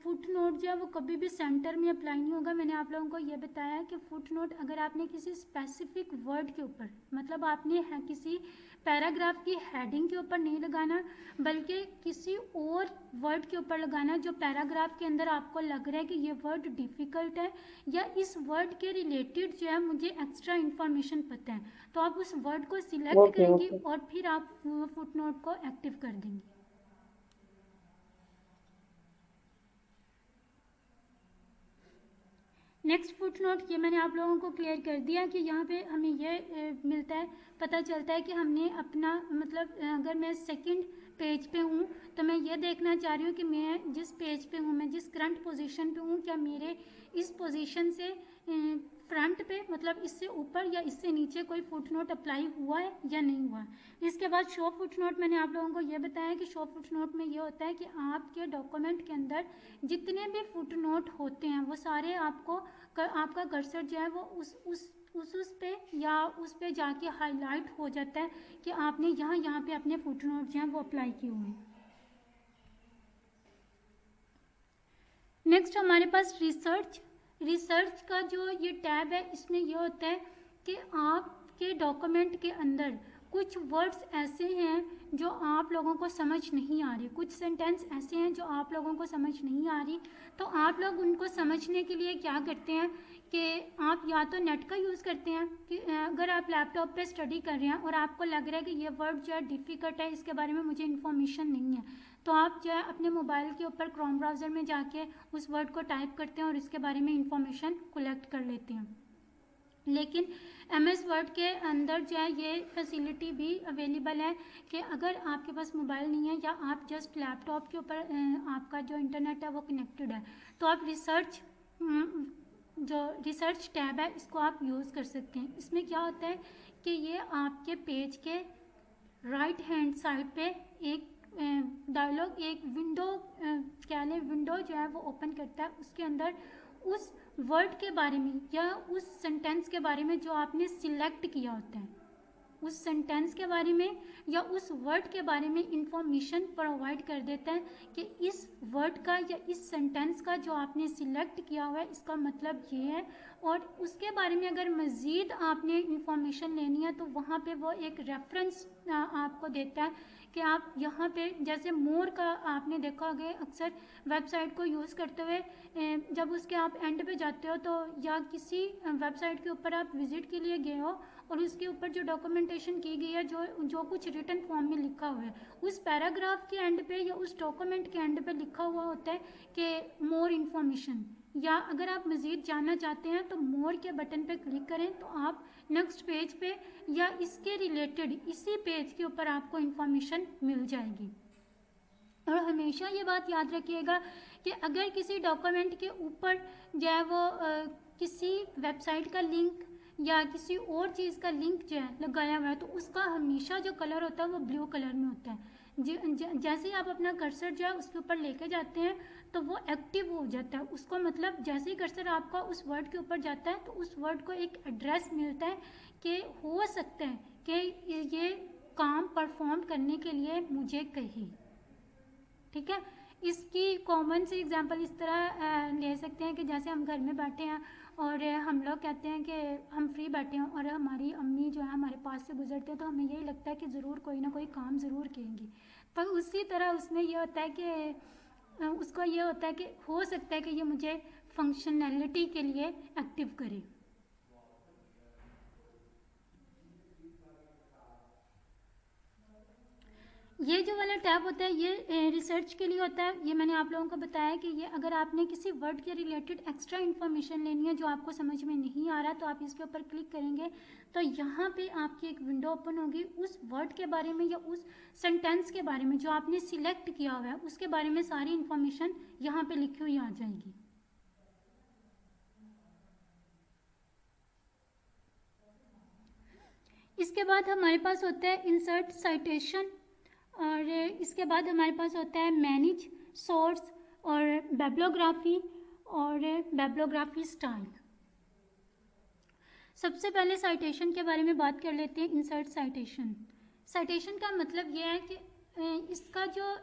फुट नोट जो है वो कभी भी सेंटर में अप्लाई नहीं होगा। मैंने आप लोगों को ये बताया है कि फुट नोट अगर आपने किसी स्पेसिफिक वर्ड के ऊपर, मतलब आपने किसी पैराग्राफ की हेडिंग के ऊपर नहीं लगाना, बल्कि किसी और वर्ड के ऊपर लगाना जो पैराग्राफ के अंदर आपको लग रहा है कि ये वर्ड डिफ़िकल्ट है या इस वर्ड के रिलेटेड जो है मुझे एक्स्ट्रा इन्फॉर्मेशन पता है, तो आप उस वर्ड को सिलेक्ट ओके करेंगी ओके। और फिर आप फुट नोट को एक्टिव कर देंगी। नेक्स्ट फुट नोट, ये मैंने आप लोगों को क्लियर कर दिया कि यहाँ पे हमें ये मिलता है, पता चलता है कि हमने अपना मतलब अगर मैं सेकंड पेज पे हूँ तो मैं ये देखना चाह रही हूँ कि मैं जिस पेज पे हूँ, मैं जिस करंट पोजीशन पे हूँ, क्या मेरे इस पोजीशन से फ्रंट पे मतलब इससे ऊपर या इससे नीचे कोई फुट नोट अप्लाई हुआ है या नहीं हुआ। इसके बाद शो फुट नोट, मैंने आप लोगों को ये बताया कि शो फुट नोट में ये होता है कि आपके डॉक्यूमेंट के अंदर जितने भी फुट नोट होते हैं वो सारे आपको आपका कर्सर जो है वो उस पे या उस पे जाके हाईलाइट हो जाता है कि आपने यहाँ पे अपने फुट नोट जो हैं वो अप्लाई किए हुए हैं। नेक्स्ट हमारे पास रिसर्च का जो ये टैब है, इसमें ये होता है कि आपके डॉक्यूमेंट के अंदर कुछ वर्ड्स ऐसे हैं जो आप लोगों को समझ नहीं आ रही, कुछ सेंटेंस ऐसे हैं जो आप लोगों को समझ नहीं आ रही, तो आप लोग उनको समझने के लिए क्या करते हैं कि आप या तो नेट का यूज़ करते हैं कि अगर आप लैपटॉप पे स्टडी कर रहे हैं और आपको लग रहा है कि ये वर्ड जो है डिफ़िकल्ट है, इसके बारे में मुझे इन्फॉर्मेशन नहीं है, तो आप जो है अपने मोबाइल के ऊपर क्रोम ब्राउज़र में जाके उस वर्ड को टाइप करते हैं और इसके बारे में इंफॉर्मेशन कलेक्ट कर लेते हैं। लेकिन MS वर्ड के अंदर जो है ये फैसिलिटी भी अवेलेबल है कि अगर आपके पास मोबाइल नहीं है या आप जस्ट लैपटॉप के ऊपर आपका जो इंटरनेट है वो कनेक्टेड है, तो आप जो रिसर्च टैब है इसको आप यूज़ कर सकते हैं। इसमें क्या होता है कि ये आपके पेज के राइट हैंड साइड पे एक डायलॉग, एक विंडो क्या लें, विंडो जो है वो ओपन करता है, उसके अंदर उस वर्ड के बारे में या उस सेंटेंस के बारे में जो आपने सिलेक्ट किया होता है, उस सेंटेंस के बारे में या उस वर्ड के बारे में इंफॉर्मेशन प्रोवाइड कर देता है कि इस वर्ड का या इस सेंटेंस का जो आपने सिलेक्ट किया हुआ है इसका मतलब ये है, और उसके बारे में अगर मज़ीद आपने इंफॉर्मेशन लेनी है तो वहाँ पे वो एक रेफरेंस आपको देता है कि आप यहाँ पे जैसे मोर का आपने देखा होगा अक्सर वेबसाइट को यूज़ करते हुए, जब उसके आप एंड पे जाते हो तो या किसी वेबसाइट के ऊपर आप विज़िट के लिए गए हो और उसके ऊपर जो डॉक्यूमेंटेशन की गई है, जो कुछ रिटन फॉर्म में लिखा हुआ है, उस पैराग्राफ के एंड पे या उस डॉक्यूमेंट के एंड पे लिखा हुआ होता है कि मोर इन्फॉर्मेशन, या अगर आप मज़ीद जानना चाहते हैं तो मोर के बटन पे क्लिक करें तो आप नेक्स्ट पेज पे या इसके रिलेटेड इसी पेज के ऊपर आपको इन्फॉर्मेशन मिल जाएगी। और हमेशा ये बात याद रखिएगा कि अगर किसी डॉक्यूमेंट के ऊपर जो है वो किसी वेबसाइट का लिंक या किसी और चीज़ का लिंक जो है लगाया हुआ है तो उसका हमेशा जो कलर होता है वो ब्लू कलर में होता है। जैसे ही आप अपना कर्सर जो है उसके ऊपर लेके जाते हैं तो वो एक्टिव हो जाता है, उसको मतलब जैसे ही कर्सर आपका उस वर्ड के ऊपर जाता है तो उस वर्ड को एक एड्रेस मिलता है कि हो सकता है कि ये काम परफॉर्म करने के लिए मुझे कही। ठीक है, इसकी कॉमन सी एग्जांपल इस तरह ले सकते हैं कि जैसे हम घर में बैठे हैं और हम लोग कहते हैं कि हम फ्री बैठे हैं और हमारी अम्मी जो है हमारे पास से गुजरते हैं तो हमें यही लगता है कि ज़रूर कोई ना कोई काम ज़रूर करेंगी। पर उसी तरह उसमें ये होता है कि उसको ये होता है कि हो सकता है कि ये मुझे फंक्शनैलिटी के लिए एक्टिव करे। ये जो वाला टैब होता है ये रिसर्च के लिए होता है। ये मैंने आप लोगों को बताया कि ये अगर आपने किसी वर्ड के रिलेटेड एक्स्ट्रा इन्फॉर्मेशन लेनी है जो आपको समझ में नहीं आ रहा तो आप इसके ऊपर क्लिक करेंगे तो यहाँ पे आपकी एक विंडो ओपन होगी, उस वर्ड के बारे में या उस सेंटेंस के बारे में जो आपने सिलेक्ट किया हुआ है उसके बारे में सारी इन्फॉर्मेशन यहाँ पे लिखी हुई आ जाएगी। इसके बाद हमारे पास होता है इंसर्ट साइटेशन, और इसके बाद हमारे पास होता है मैनेज सोर्स और बिब्लियोग्राफी और बिब्लियोग्राफी स्टाइल। सबसे पहले साइटेशन के बारे में बात कर लेते हैं। इंसर्ट साइटेशन, साइटेशन का मतलब ये है कि इसका जो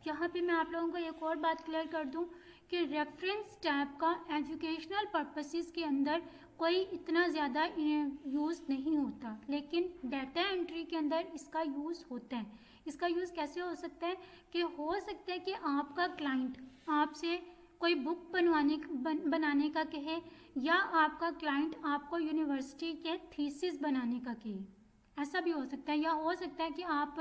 यहाँ पे मैं आप लोगों को एक और बात क्लियर कर दूँ कि रेफरेंस टैब का एजुकेशनल पर्पसेस के अंदर कोई इतना ज़्यादा यूज़ नहीं होता, लेकिन डाटा एंट्री के अंदर इसका यूज़ होता है। इसका यूज़ कैसे हो सकता है कि हो सकता है कि आपका क्लाइंट आपसे कोई बुक बनाने का कहे, या आपका क्लाइंट आपको यूनिवर्सिटी के थीसिस बनाने का कहे, ऐसा भी हो सकता है। या हो सकता है कि आप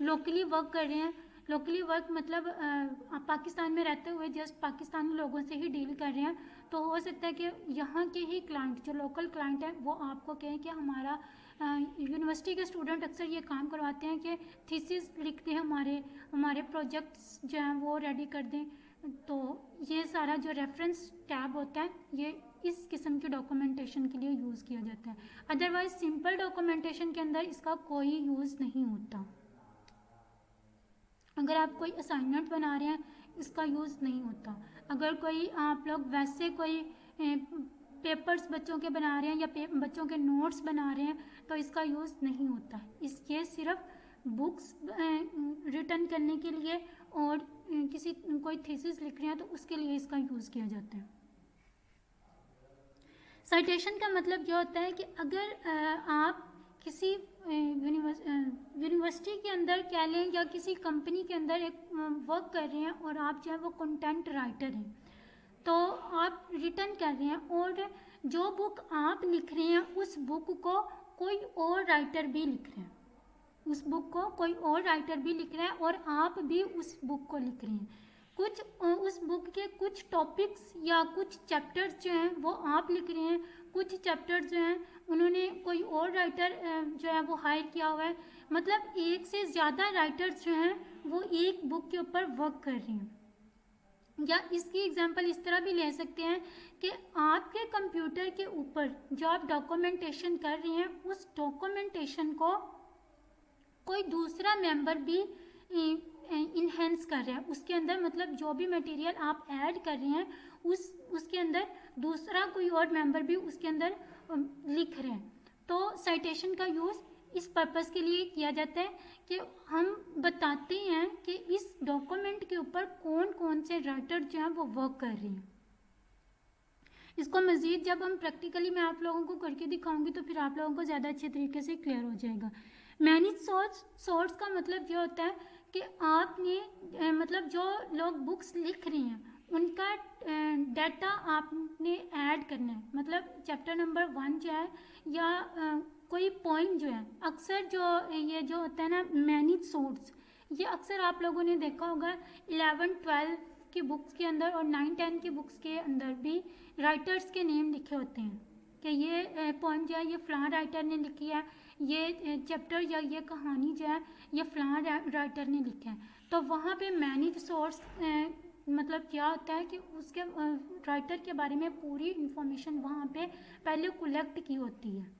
लोकली वर्क कर रहे हैं, लोकली वर्क मतलब आप पाकिस्तान में रहते हुए जस्ट पाकिस्तानी लोगों से ही डील कर रहे हैं, तो हो सकता है कि यहाँ के ही क्लाइंट जो लोकल क्लाइंट है वो आपको कहें कि हमारा यूनिवर्सिटी के स्टूडेंट अक्सर ये काम करवाते हैं कि थीसिस लिख दें, हमारे प्रोजेक्ट्स जो हैं वो रेडी कर दें। तो ये सारा जो रेफरेंस टैब होता है ये इस किस्म के डॉक्यूमेंटेशन के लिए यूज़ किया जाता है। अदरवाइज सिंपल डॉक्यूमेंटेशन के अंदर इसका कोई यूज़ नहीं होता। अगर आप कोई असाइनमेंट बना रहे हैं इसका यूज़ नहीं होता। अगर कोई आप लोग वैसे कोई पेपर्स बच्चों के बना रहे हैं या बच्चों के नोट्स बना रहे हैं तो इसका यूज़ नहीं होता। ये सिर्फ बुक्स रिटर्न करने के लिए और कोई थीसिस लिख रहे हैं तो उसके लिए इसका यूज़ किया जाता है। साइटेशन का मतलब ये होता है कि अगर आप किसी यूनिवर्सिटी के अंदर कह लें या किसी कंपनी के अंदर एक वर्क कर रहे हैं और आप जो है वो कंटेंट राइटर हैं, तो आप रिटर्न कर रहे हैं और जो बुक आप लिख रहे हैं उस बुक को कोई और राइटर भी लिख रहे हैं, उस बुक को कोई और राइटर भी लिख रहा है और आप भी उस बुक को लिख रहे हैं। उस बुक के कुछ टॉपिक्स या कुछ चैप्टर्स जो हैं वो आप लिख रहे हैं, कुछ चैप्टर्स जो हैं उन्होंने कोई और राइटर जो है वो हायर किया हुआ है। मतलब एक से ज़्यादा राइटर्स जो हैं वो एक बुक के ऊपर वर्क कर रहे हैं। या इसकी एग्जांपल इस तरह भी ले सकते हैं कि आपके कंप्यूटर के ऊपर जो आप डॉक्यूमेंटेशन कर रहे हैं उस डॉक्यूमेंटेशन को कोई दूसरा मेंबर भी इन्हेंस कर रहा है, उसके अंदर मतलब जो भी मटेरियल आप ऐड कर रहे हैं उसके अंदर दूसरा कोई और मेंबर भी उसके अंदर लिख रहे हैं। तो साइटेशन का यूज़ इस पर्पस के लिए किया जाता है कि हम बताते हैं कि इस डॉक्यूमेंट के ऊपर कौन कौन से राइटर जो हैं वो वर्क कर रहे हैं। इसको मज़ीद जब हम प्रैक्टिकली मैं आप लोगों को करके दिखाऊंगी तो फिर आप लोगों को ज़्यादा अच्छे तरीके से क्लियर हो जाएगा। मैनेज सोर्स का मतलब ये होता है कि आपने मतलब जो लोग बुक्स लिख रहे हैं उनका डाटा आपने ऐड करना है। मतलब चैप्टर नंबर 1 जो है या कोई पॉइंट जो है, अक्सर ये जो होता है ना मैनेज सोर्स, ये अक्सर आप लोगों ने देखा होगा 11-12 की बुक्स के अंदर और 9-10 की बुक्स के अंदर भी राइटर्स के नेम लिखे होते हैं कि ये पॉइंट जो है ये फ़लाँ राइटर ने लिखी है, ये चैप्टर या ये कहानी जो है ये फ़लाँ राइटर ने लिखा है। तो वहाँ पे मैनेज सोर्स मतलब क्या होता है कि उसके राइटर के बारे में पूरी इंफॉर्मेशन वहाँ पे पहले कलेक्ट की होती है।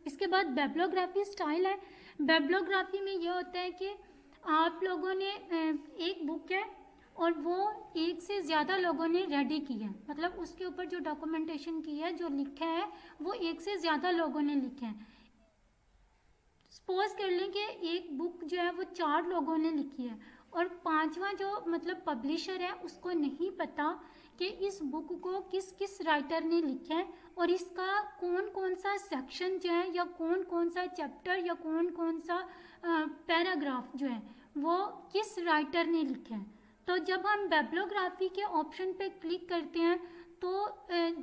इसके बाद बिब्लियोग्राफी स्टाइल है। बिब्लियोग्राफी में ये होता है कि आप लोगों ने एक बुक है और वो एक से ज़्यादा लोगों ने रेडी की है, मतलब उसके ऊपर जो डॉक्यूमेंटेशन की है जो लिखा है वो एक से ज़्यादा लोगों ने लिखा है। सपोज कर लें कि एक बुक जो है वो 4 लोगों ने लिखी है और 5वां जो मतलब पब्लिशर है उसको नहीं पता कि इस बुक को किस किस राइटर ने लिखा है और इसका कौन कौन सा सेक्शन जो है या कौन कौन सा चैप्टर या कौन कौन सा पैराग्राफ जो है वो किस राइटर ने लिखा है। तो जब हम बिब्लियोग्राफी के ऑप्शन पे क्लिक करते हैं तो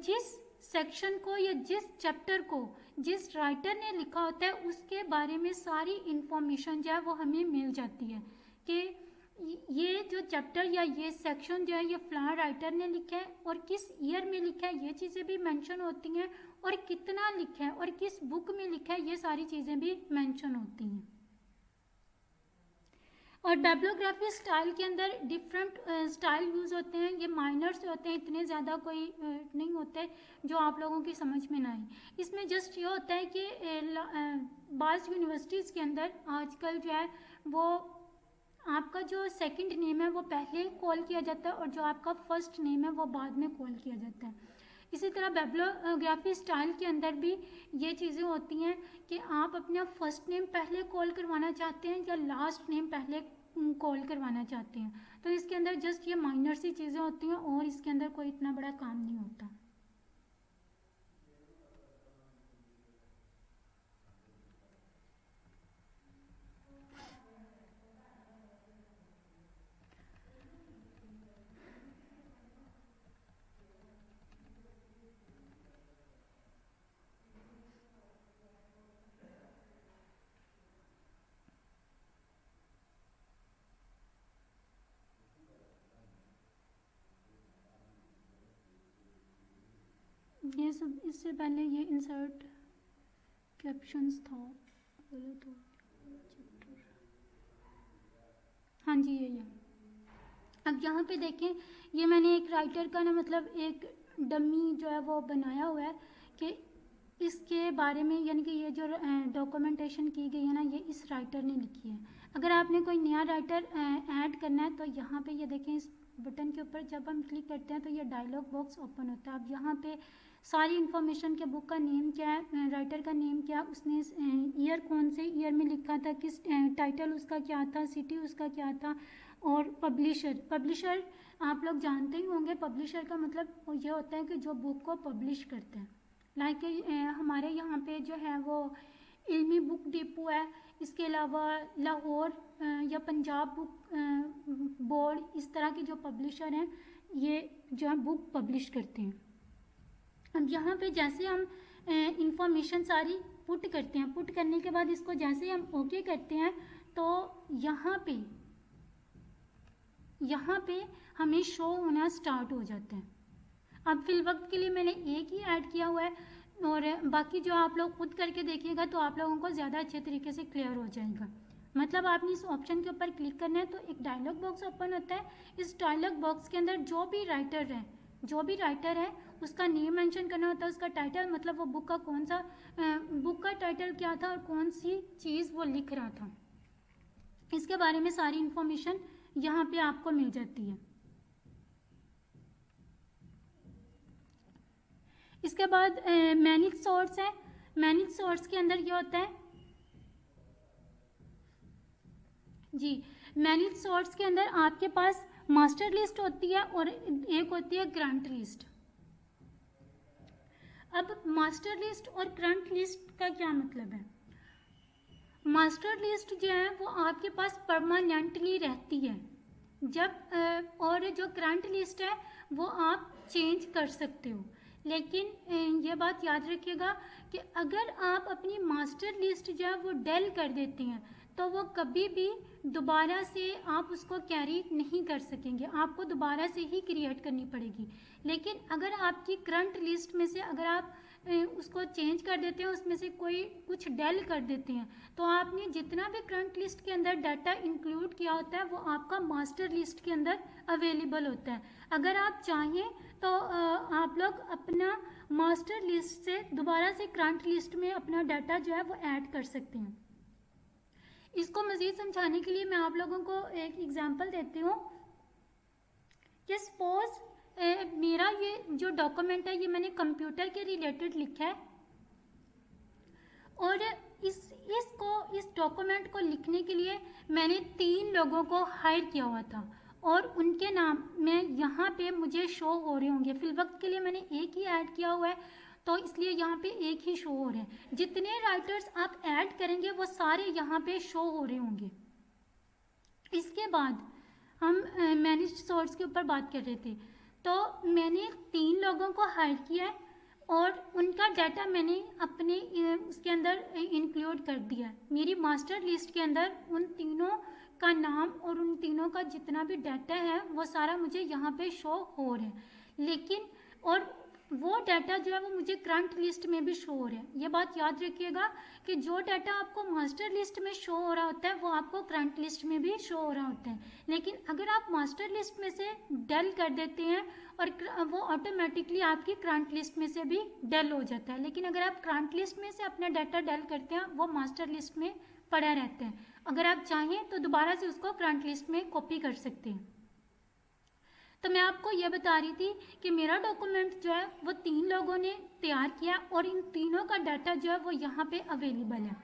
जिस सेक्शन को या जिस चैप्टर को जिस राइटर ने लिखा होता है उसके बारे में सारी इंफॉर्मेशन जो है वो हमें मिल जाती है कि ये जो चैप्टर या ये सेक्शन जो है ये फ़लाँ राइटर ने लिखा है और किस ईयर में लिखा है, ये चीज़ें भी मेंशन होती हैं और कितना लिखा है और किस बुक में लिखा है, ये सारी चीज़ें भी मेंशन होती हैं। और बिब्लियोग्राफी स्टाइल के अंदर डिफरेंट स्टाइल यूज़ होते हैं, ये माइनर से होते हैं, इतने ज़्यादा कोई नहीं होते जो आप लोगों की समझ में ना आए। इसमें जस्ट ये होता है कि बाज़ यूनिवर्सिटीज़ के अंदर आजकल जो है वो आपका जो सेकंड नेम है वो पहले कॉल किया जाता है और जो आपका फर्स्ट नेम है वो बाद में कॉल किया जाता है। इसी तरह बिब्लियोग्राफी स्टाइल के अंदर भी ये चीज़ें होती हैं कि आप अपना फर्स्ट नेम पहले कॉल करवाना चाहते हैं या लास्ट नेम पहले कॉल करवाना चाहते हैं। तो इसके अंदर जस्ट ये माइनर सी चीज़ें होती हैं और इसके अंदर कोई इतना बड़ा काम नहीं होता। ये सब इससे पहले ये इंसर्ट कैप्शंस था बोले तो चैप्टर, हाँ जी ये। अब यहाँ पे देखें, ये मैंने एक राइटर का ना मतलब एक डमी जो है वो बनाया हुआ है कि इसके बारे में, यानी कि ये जो डॉक्यूमेंटेशन की गई है ना ये इस राइटर ने लिखी है। अगर आपने कोई नया राइटर ऐड करना है तो यहाँ पे ये देखें, इस बटन के ऊपर जब हम क्लिक करते हैं तो ये डायलॉग बॉक्स ओपन होता है। अब यहाँ पे सारी इन्फॉर्मेशन के बुक का नेम क्या है, राइटर का नेम क्या, उसने ईयर कौन से ईयर में लिखा था, किस टाइटल उसका क्या था, सिटी उसका क्या था, और पब्लिशर आप लोग जानते ही होंगे। पब्लिशर का मतलब ये होता है कि जो बुक को पब्लिश करते हैं। लाइक हमारे यहाँ पे जो है वो इल्मी बुक डिपो है, इसके अलावा लाहौर या पंजाब बुक बोर्ड, इस तरह के जो पब्लिशर हैं ये जो है बुक पब्लिश करते हैं। अब यहाँ पे जैसे हम इंफॉर्मेशन सारी पुट करते हैं, पुट करने के बाद इसको जैसे हम ओके करते हैं तो यहाँ पे हमें शो होना स्टार्ट हो जाता है। अब फिल वक्त के लिए मैंने एक ही ऐड किया हुआ है और बाकी जो आप लोग खुद करके देखिएगा तो आप लोगों को ज़्यादा अच्छे तरीके से क्लियर हो जाएगा। मतलब आपने इस ऑप्शन के ऊपर क्लिक करना है तो एक डायलॉग बॉक्स ओपन होता है। इस डायलॉग बॉक्स के अंदर जो भी राइटर है उसका नेम मेंशन करना होता है, उसका टाइटल, मतलब वो बुक का कौन सा बुक का टाइटल क्या था और कौन सी चीज़ वो लिख रहा था, इसके बारे में सारी इन्फॉर्मेशन यहाँ पे आपको मिल जाती है। इसके बाद मैनेज सोर्स है। मैनेज सोर्स के अंदर ये होता है जी, मैनेज सोर्स के अंदर आपके पास मास्टर लिस्ट होती है और एक होती है ग्रांट लिस्ट। अब मास्टर लिस्ट और ग्रांट लिस्ट का क्या मतलब है? मास्टर लिस्ट जो है वो आपके पास परमानेंटली रहती है जब और जो ग्रांट लिस्ट है वो आप चेंज कर सकते हो। लेकिन ये बात याद रखिएगा कि अगर आप अपनी मास्टर लिस्ट जो है वो डेल कर देते हैं तो वो कभी भी दोबारा से आप उसको कैरी नहीं कर सकेंगे, आपको दोबारा से ही क्रिएट करनी पड़ेगी। लेकिन अगर आपकी करंट लिस्ट में से अगर आप उसको चेंज कर देते हैं, उसमें से कोई कुछ डेल कर देते हैं, तो आपने जितना भी करंट लिस्ट के अंदर डाटा इंक्लूड किया होता है वो आपका मास्टर लिस्ट के अंदर अवेलेबल होता है। अगर आप चाहें तो आप लोग अपना मास्टर लिस्ट से दोबारा से करंट लिस्ट में अपना डाटा जो है वो ऐड कर सकते हैं। इसको मज़ीद समझाने के लिए मैं आप लोगों को एक एग्जांपल देती हूँ कि सपोज मेरा ये जो डॉक्यूमेंट है ये मैंने कंप्यूटर के रिलेटेड लिखा है और इस डॉक्यूमेंट को लिखने के लिए मैंने 3 लोगों को हायर किया हुआ था और उनके नाम में यहाँ पे मुझे शो हो रहे होंगे। फिल वक्त के लिए मैंने एक ही ऐड किया हुआ है तो इसलिए यहाँ पे एक ही शो हो रहे हैं। जितने राइटर्स आप ऐड करेंगे वो सारे यहाँ पे शो हो रहे होंगे। इसके बाद हम मैनेज सोर्स के ऊपर बात कर रहे थे, तो मैंने 3 लोगों को हायर किया है और उनका डाटा मैंने अपने उसके अंदर इंक्लूड कर दिया है। मेरी मास्टर लिस्ट के अंदर उन तीनों का नाम और उन तीनों का जितना भी डाटा है वो सारा मुझे यहाँ पे शो हो रहा है। लेकिन और वो डाटा जो है वो मुझे करंट लिस्ट में भी शो हो रहा है। ये बात याद रखिएगा कि जो डाटा आपको मास्टर लिस्ट में शो हो रहा होता है वो आपको करंट लिस्ट में भी शो हो रहा होता है। लेकिन अगर आप मास्टर लिस्ट में से डेल कर देते हैं और वो ऑटोमेटिकली आपकी करंट लिस्ट में से भी डेल हो जाता है। लेकिन अगर आप करंट लिस्ट में से अपना डाटा डेल करते हैं वो मास्टर लिस्ट में पड़ा रहता है। अगर आप चाहें तो दोबारा से उसको करंट लिस्ट में कॉपी कर सकते हैं। तो मैं आपको ये बता रही थी कि मेरा डॉक्यूमेंट जो है वो 3 लोगों ने तैयार किया और इन तीनों का डाटा जो है वो यहाँ पे अवेलेबल है।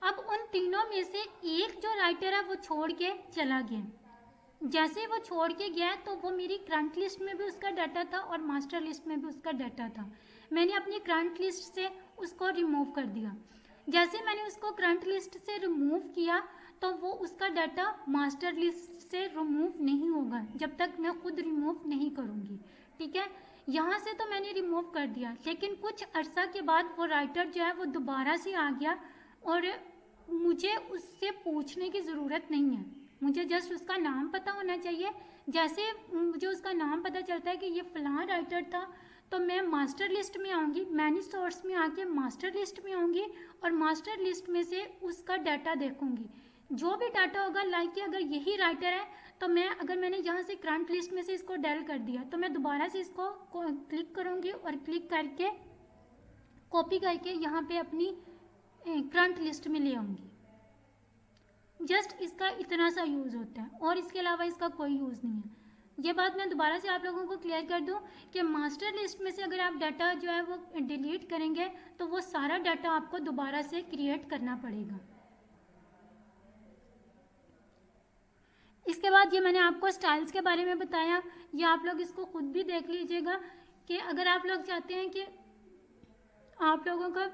अब उन तीनों में से एक जो राइटर है वो छोड़ के चला गया। जैसे वो छोड़ के गया तो वो मेरी करंट लिस्ट में भी उसका डाटा था और मास्टर लिस्ट में भी उसका डाटा था। मैंने अपनी करंट लिस्ट से उसको रिमूव कर दिया। जैसे मैंने उसको करंट लिस्ट से रिमूव किया तो वो उसका डाटा मास्टर लिस्ट से रिमूव नहीं होगा जब तक मैं खुद रिमूव नहीं करूँगी। ठीक है, यहाँ से तो मैंने रिमूव कर दिया, लेकिन कुछ अरसा के बाद वो राइटर जो है वो दोबारा से आ गया और मुझे उससे पूछने की ज़रूरत नहीं है, मुझे जस्ट उसका नाम पता होना चाहिए। जैसे मुझे उसका नाम पता चलता है कि ये फ़लाँ राइटर था तो मैं मास्टर लिस्ट में आऊँगी, मैनेज सोर्स में आके मास्टर लिस्ट में आऊँगी और मास्टर लिस्ट में से उसका डाटा देखूँगी। जो भी डाटा होगा, लाइक कि अगर यही राइटर है तो अगर मैंने यहाँ से करंट लिस्ट में से इसको डेल कर दिया तो मैं दोबारा से इसको क्लिक करूँगी और क्लिक करके कॉपी करके यहाँ पे अपनी करंट लिस्ट में ले आऊँगी। जस्ट इसका इतना सा यूज़ होता है और इसके अलावा इसका कोई यूज़ नहीं है। ये बात मैं दोबारा से आप लोगों को क्लियर कर दूं कि मास्टर लिस्ट में से अगर आप डाटा जो है वो डिलीट करेंगे तो वो सारा डाटा आपको दोबारा से क्रिएट करना पड़ेगा। इसके बाद ये मैंने आपको स्टाइल्स के बारे में बताया, ये आप लोग इसको खुद भी देख लीजिएगा कि अगर आप लोग चाहते हैं कि आप लोगों का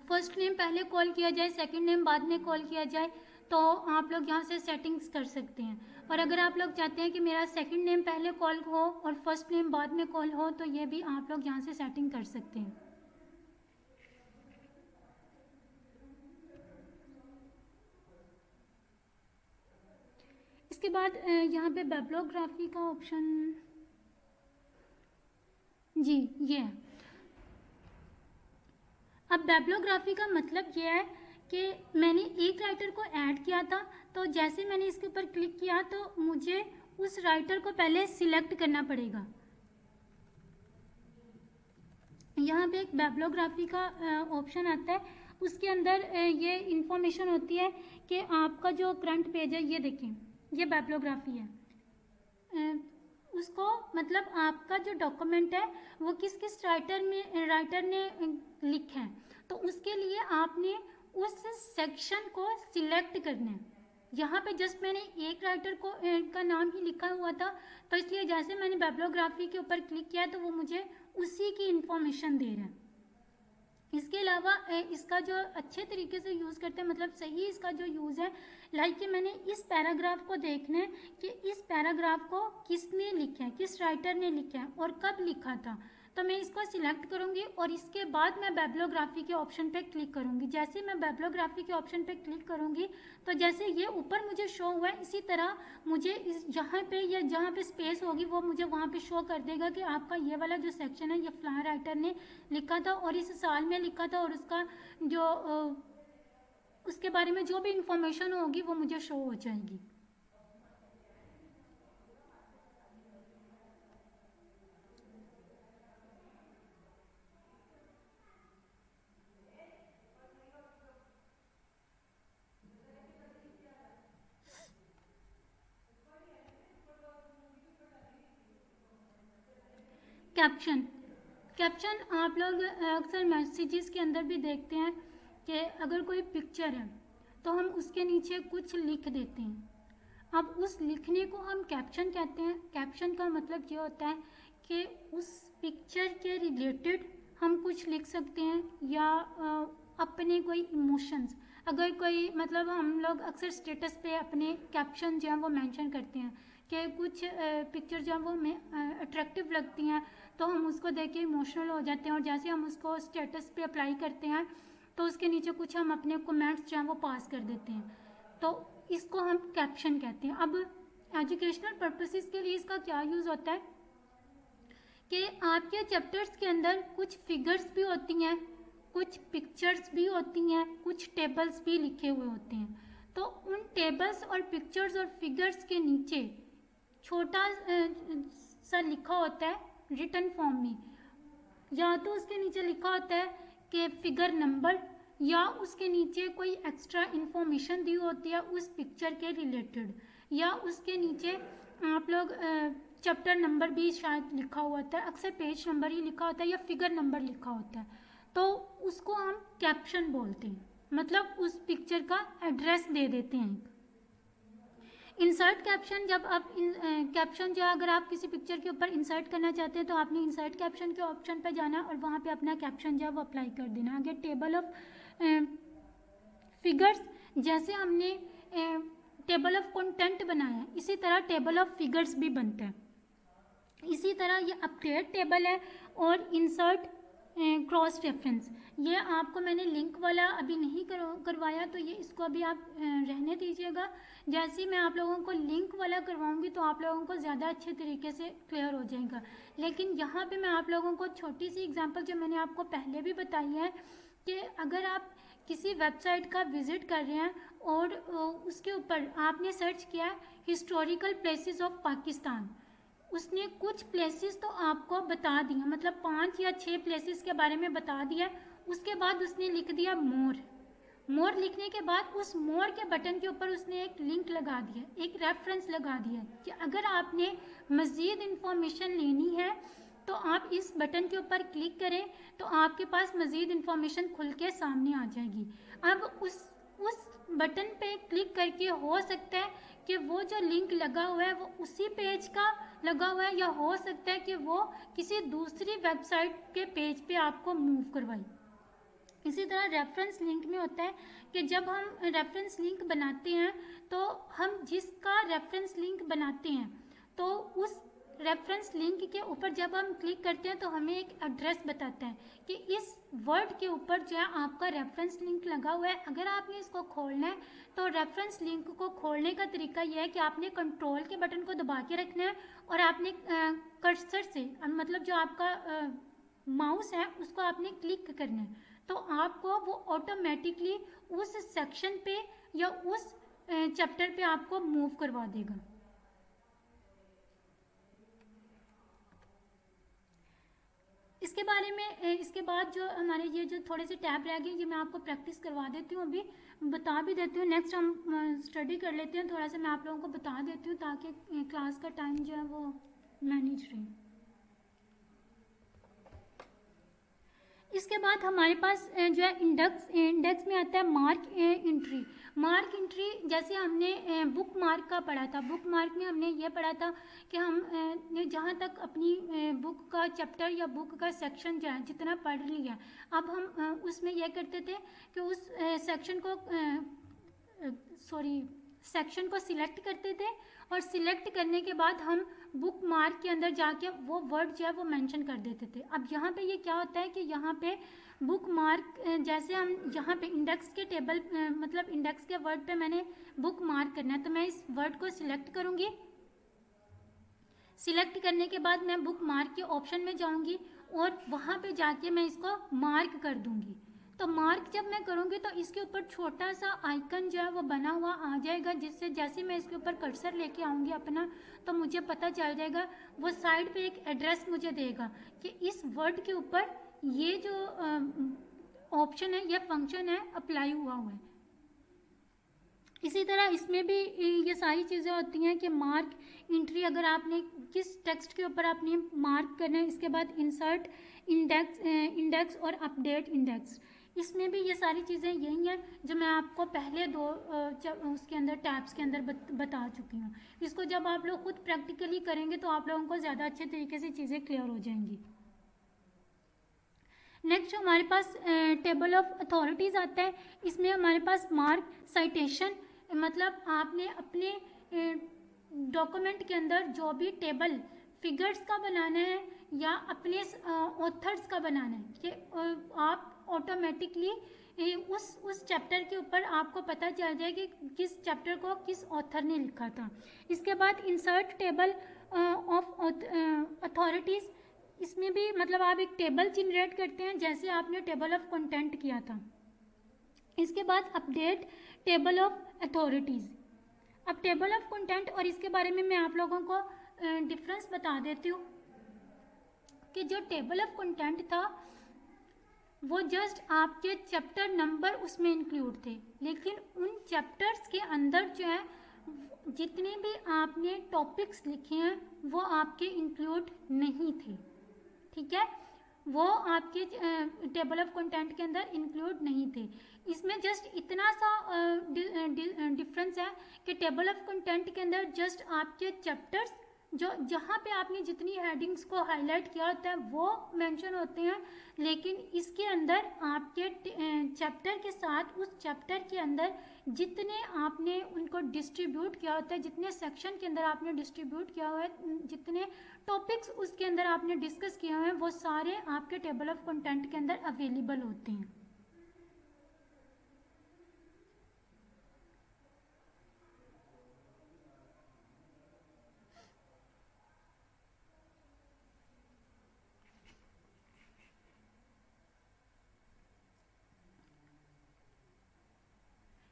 फर्स्ट नेम पहले कॉल किया जाए, सेकंड नेम बाद में कॉल किया जाए, तो आप लोग यहाँ से सेटिंग्स कर सकते हैं। और अगर आप लोग चाहते हैं कि मेरा सेकंड नेम पहले कॉल हो और फर्स्ट नेम बाद में कॉल हो तो ये भी आप लोग यहाँ से सेटिंग कर सकते हैं। इसके बाद यहाँ पे बिब्लियोग्राफी का ऑप्शन, जी ये है। अब बिब्लियोग्राफी का मतलब ये है कि मैंने एक राइटर को ऐड किया था तो जैसे मैंने इसके ऊपर क्लिक किया तो मुझे उस राइटर को पहले सिलेक्ट करना पड़ेगा। यहाँ पे एक बिब्लियोग्राफी का ऑप्शन आता है, उसके अंदर ये इंफॉर्मेशन होती है कि आपका जो करंट पेज है, ये देखें ये बिब्लियोग्राफी है। उसको मतलब आपका जो डॉक्यूमेंट है वो किस किस राइटर ने लिखा है, तो उसके लिए आपने उस सेक्शन को सिलेक्ट करना है। यहाँ पे जस्ट मैंने एक राइटर का नाम ही लिखा हुआ था तो इसलिए जैसे मैंने बिब्लियोग्राफी के ऊपर क्लिक किया तो वो मुझे उसी की इंफॉर्मेशन दे रहा है। इसके अलावा इसका जो अच्छे तरीके से यूज़ करते हैं, मतलब सही इसका जो यूज़ है, लाइक कि मैंने इस पैराग्राफ को देखना है कि इस पैराग्राफ को किसने लिखा है, किस राइटर ने लिखा है और कब लिखा था, तो मैं इसको सिलेक्ट करूँगी और इसके बाद मैं बिब्लियोग्राफी के ऑप्शन पे क्लिक करूँगी। जैसे मैं बिब्लियोग्राफी के ऑप्शन पे क्लिक करूँगी तो जैसे ये ऊपर मुझे शो हुआ है, इसी तरह मुझे यहाँ पे या जहाँ पे स्पेस होगी वो मुझे वहाँ पे शो कर देगा कि आपका ये वाला जो सेक्शन है ये फलां राइटर ने लिखा था और इस साल में लिखा था, और उसका जो उसके बारे में जो भी इंफॉर्मेशन होगी वो मुझे शो हो जाएगी। कैप्शन आप लोग अक्सर मैसेजेस के अंदर भी देखते हैं कि अगर कोई पिक्चर है तो हम उसके नीचे कुछ लिख देते हैं। अब उस लिखने को हम कैप्शन कहते हैं। कैप्शन का मतलब ये होता है कि उस पिक्चर के रिलेटेड हम कुछ लिख सकते हैं या अपने कोई इमोशंस, अगर कोई मतलब हम लोग अक्सर स्टेटस पे अपने कैप्शन जो है वो मेंशन करते हैं कि कुछ पिक्चर जो है वो हमें अट्रैक्टिव लगती हैं तो हम उसको देख के इमोशनल हो जाते हैं और जैसे हम उसको स्टेटस पे अप्लाई करते हैं तो उसके नीचे कुछ हम अपने कमेंट्स जो हैं वो पास कर देते हैं, तो इसको हम कैप्शन कहते हैं। अब एजुकेशनल पर्पसेस के लिए इसका क्या यूज़ होता है कि आपके चैप्टर्स के अंदर कुछ फिगर्स भी होती हैं, कुछ पिक्चर्स भी होती हैं, कुछ टेबल्स भी लिखे हुए होते हैं। तो उन टेबल्स और पिक्चर्स और फिगर्स के नीचे छोटा सा लिखा होता है रिटन फॉर्म में, या तो उसके नीचे लिखा होता है कि फिगर नंबर, या उसके नीचे कोई एक्स्ट्रा इन्फॉर्मेशन दी होती है उस पिक्चर के रिलेटेड, या उसके नीचे आप लोग चैप्टर नंबर भी शायद लिखा हुआ होता है, अक्सर पेज नंबर ही लिखा होता है या फिगर नंबर लिखा होता है। तो उसको हम कैप्शन बोलते हैं, मतलब उस पिक्चर का एड्रेस दे देते हैं। इंसर्ट कैप्शन, जब आप कैप्शन जो अगर आप किसी पिक्चर के ऊपर इंसर्ट करना चाहते हैं तो आपने इंसर्ट कैप्शन के ऑप्शन पर जाना और वहाँ पे अपना कैप्शन जो है वो अप्लाई कर देना। आगे टेबल ऑफ फिगर्स, जैसे हमने टेबल ऑफ कंटेंट बनाया है इसी तरह टेबल ऑफ फिगर्स भी बनता है। इसी तरह ये अपडेट टेबल है और इंसर्ट क्रॉस रेफरेंस, ये आपको मैंने लिंक वाला अभी नहीं करवाया तो ये इसको अभी आप रहने दीजिएगा। जैसे ही मैं आप लोगों को लिंक वाला करवाऊंगी तो आप लोगों को ज़्यादा अच्छे तरीके से क्लियर हो जाएगा। लेकिन यहाँ पे मैं आप लोगों को छोटी सी एग्जांपल जो मैंने आपको पहले भी बताई है कि अगर आप किसी वेबसाइट का विज़िट कर रहे हैं और उसके ऊपर आपने सर्च किया है हिस्टोरिकल प्लेसेस ऑफ पाकिस्तान, उसने कुछ प्लेसेस तो आपको बता दिया, मतलब 5 या 6 प्लेसेस के बारे में बता दिया। उसके बाद उसने लिख दिया मोर लिखने के बाद उस मोर के बटन के ऊपर उसने एक लिंक लगा दिया, एक रेफरेंस लगा दिया कि अगर आपने मज़ीद इन्फॉर्मेशन लेनी है तो आप इस बटन के ऊपर क्लिक करें तो आपके पास मज़ीद इन्फॉर्मेशन खुल के सामने आ जाएगी। अब उस बटन पे क्लिक करके हो सकता है कि वो जो लिंक लगा हुआ है वो उसी पेज का लगा हुआ है, या हो सकता है कि वो किसी दूसरी वेबसाइट के पेज पे आपको मूव करवाए। इसी तरह रेफरेंस लिंक में होता है कि जब हम रेफरेंस लिंक बनाते हैं तो हम जिसका रेफरेंस लिंक बनाते हैं तो उस रेफरेंस लिंक के ऊपर जब हम क्लिक करते हैं तो हमें एक एड्रेस बताता है कि इस वर्ड के ऊपर जो है आपका रेफरेंस लिंक लगा हुआ है। अगर आपने इसको खोलना है तो रेफरेंस लिंक को खोलने का तरीका यह है कि आपने कंट्रोल के बटन को दबा के रखना है और आपने कर्सर से, मतलब जो आपका माउस है उसको आपने क्लिक करना है, तो आपको वो ऑटोमेटिकली उस सेक्शन पे या उस चैप्टर पे आपको मूव करवा देगा। इसके बारे में इसके बाद जो हमारे ये जो थोड़े से टैब रह गए ये मैं आपको प्रैक्टिस करवा देती हूँ, अभी बता भी देती हूँ। नेक्स्ट हम स्टडी कर लेते हैं, थोड़ा सा मैं आप लोगों को बता देती हूँ ताकि क्लास का टाइम जो है वो मैनेज रहे। इसके बाद हमारे पास जो है इंडेक्स में आता है मार्क एंट्री। जैसे हमने बुक मार्क का पढ़ा था, बुक मार्क में हमने ये पढ़ा था कि हम जहाँ तक अपनी बुक का चैप्टर या बुक का सेक्शन जो है जितना पढ़ लिया, अब हम उसमें यह करते थे कि उस सेक्शन को सिलेक्ट करते थे और सिलेक्ट करने के बाद हम बुक मार्क के अंदर जाके वो वर्ड जो है वो मेंशन कर देते थे। अब यहाँ पे ये क्या होता है कि यहाँ पे बुक मार्क, जैसे हम यहाँ पे इंडेक्स के टेबल मतलब इंडेक्स के वर्ड पे मैंने बुक मार्क करना है तो मैं इस वर्ड को सिलेक्ट करूँगी। सिलेक्ट करने के बाद मैं बुक मार्क के ऑप्शन में जाऊँगी और वहाँ पे जाके मैं इसको मार्क कर दूँगी। तो मार्क जब मैं करूँगी तो इसके ऊपर छोटा सा आइकन जो है वो बना हुआ आ जाएगा, जिससे जैसे मैं इसके ऊपर कर्सर लेके आऊँगी अपना तो मुझे पता चल जाएगा, वो साइड पे एक एड्रेस मुझे देगा कि इस वर्ड के ऊपर ये जो ऑप्शन है, ये फंक्शन है, अप्लाई हुआ है। इसी तरह इसमें भी ये सारी चीज़ें होती हैं कि मार्क एंट्री, अगर आपने किस टेक्स्ट के ऊपर आपने मार्क करना है, इसके बाद इंसर्ट इंडेक्स और अपडेट इंडेक्स, इसमें भी ये सारी चीज़ें यही हैं जो मैं आपको पहले दो उसके अंदर टैब्स के अंदर बता चुकी हूँ। इसको जब आप लोग खुद प्रैक्टिकली करेंगे तो आप लोगों को ज़्यादा अच्छे तरीके से चीज़ें क्लियर हो जाएंगी। नेक्स्ट हमारे पास टेबल ऑफ अथॉरिटीज़ आता है। इसमें हमारे पास मार्क साइटेशन, मतलब आपने अपने डॉक्यूमेंट के अंदर जो भी टेबल फिगर्स का बनाना है या अपने ऑथर्स का बनाना है कि आप ऑटोमेटिकली उस चैप्टर के ऊपर आपको पता चल जाए कि किस चैप्टर को किस ऑथर ने लिखा था। इसके बाद इंसर्ट टेबल ऑफ अथॉरिटीज़, इसमें भी मतलब आप एक टेबल जनरेट करते हैं जैसे आपने टेबल ऑफ कंटेंट किया था। इसके बाद अपडेट टेबल ऑफ अथॉरिटीज़। अब टेबल ऑफ कंटेंट और इसके बारे में मैं आप लोगों को डिफरेंस बता देती हूँ कि जो टेबल ऑफ कंटेंट था वो जस्ट आपके चैप्टर नंबर उसमें इंक्लूड थे, लेकिन उन चैप्टर्स के अंदर जो है जितने भी आपने टॉपिक्स लिखे हैं वो आपके इंक्लूड नहीं थे। ठीक है, वो आपके टेबल ऑफ कंटेंट के अंदर इंक्लूड नहीं थे। इसमें जस्ट इतना सा डिफरेंस है कि टेबल ऑफ कंटेंट के अंदर जस्ट आपके चैप्टर्स जो जहाँ पे आपने जितनी हेडिंग्स को हाईलाइट किया होता है वो मेंशन होते हैं, लेकिन इसके अंदर आपके चैप्टर के साथ उस चैप्टर के अंदर जितने आपने उनको डिस्ट्रीब्यूट किया होता है, जितने सेक्शन के अंदर आपने डिस्ट्रीब्यूट किया हुआ है, जितने टॉपिक्स उसके अंदर आपने डिस्कस किए हुए हैं, वो सारे आपके टेबल ऑफ कंटेंट के अंदर अवेलेबल होते हैं।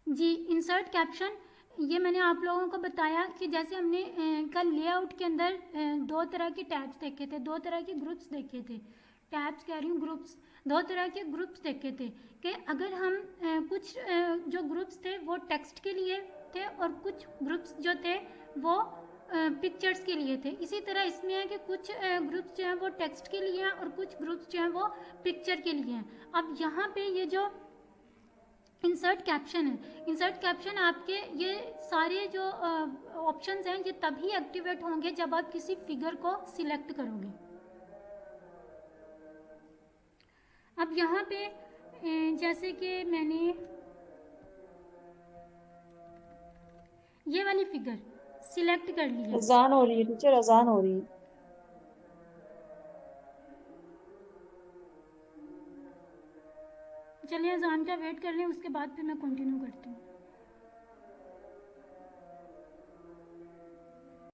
जी, इंसर्ट कैप्शन, ये मैंने आप लोगों को बताया कि जैसे हमने कल लेआउट के अंदर दो तरह के टैब्स देखे थे, दो तरह के ग्रुप्स देखे थे, टैब्स कह रही हूँ ग्रुप्स, दो तरह के ग्रुप्स देखे थे कि अगर हम कुछ जो ग्रुप्स थे वो टेक्स्ट के लिए थे और कुछ ग्रुप्स जो थे वो पिक्चर्स के लिए थे। इसी तरह इसमें है कि कुछ ग्रुप्स जो हैं वो टेक्स्ट के लिए हैं और कुछ ग्रुप्स जो हैं वो पिक्चर के लिए हैं। अब यहाँ पे ये जो इंसर्ट कैप्शन है, इंसर्ट कैप्शन आपके ये सारे जो ऑप्शंस हैं ये तभी एक्टिवेट होंगे जब आप किसी फिगर को सिलेक्ट करोगे। अब यहाँ पे जैसे कि मैंने ये वाली फिगर सिलेक्ट कर ली है। अजान हो रही है टीचर, अजान हो रही है। चलिए अजान का वेट कर लें, उसके बाद फिर मैं कंटिन्यू करती हूँ।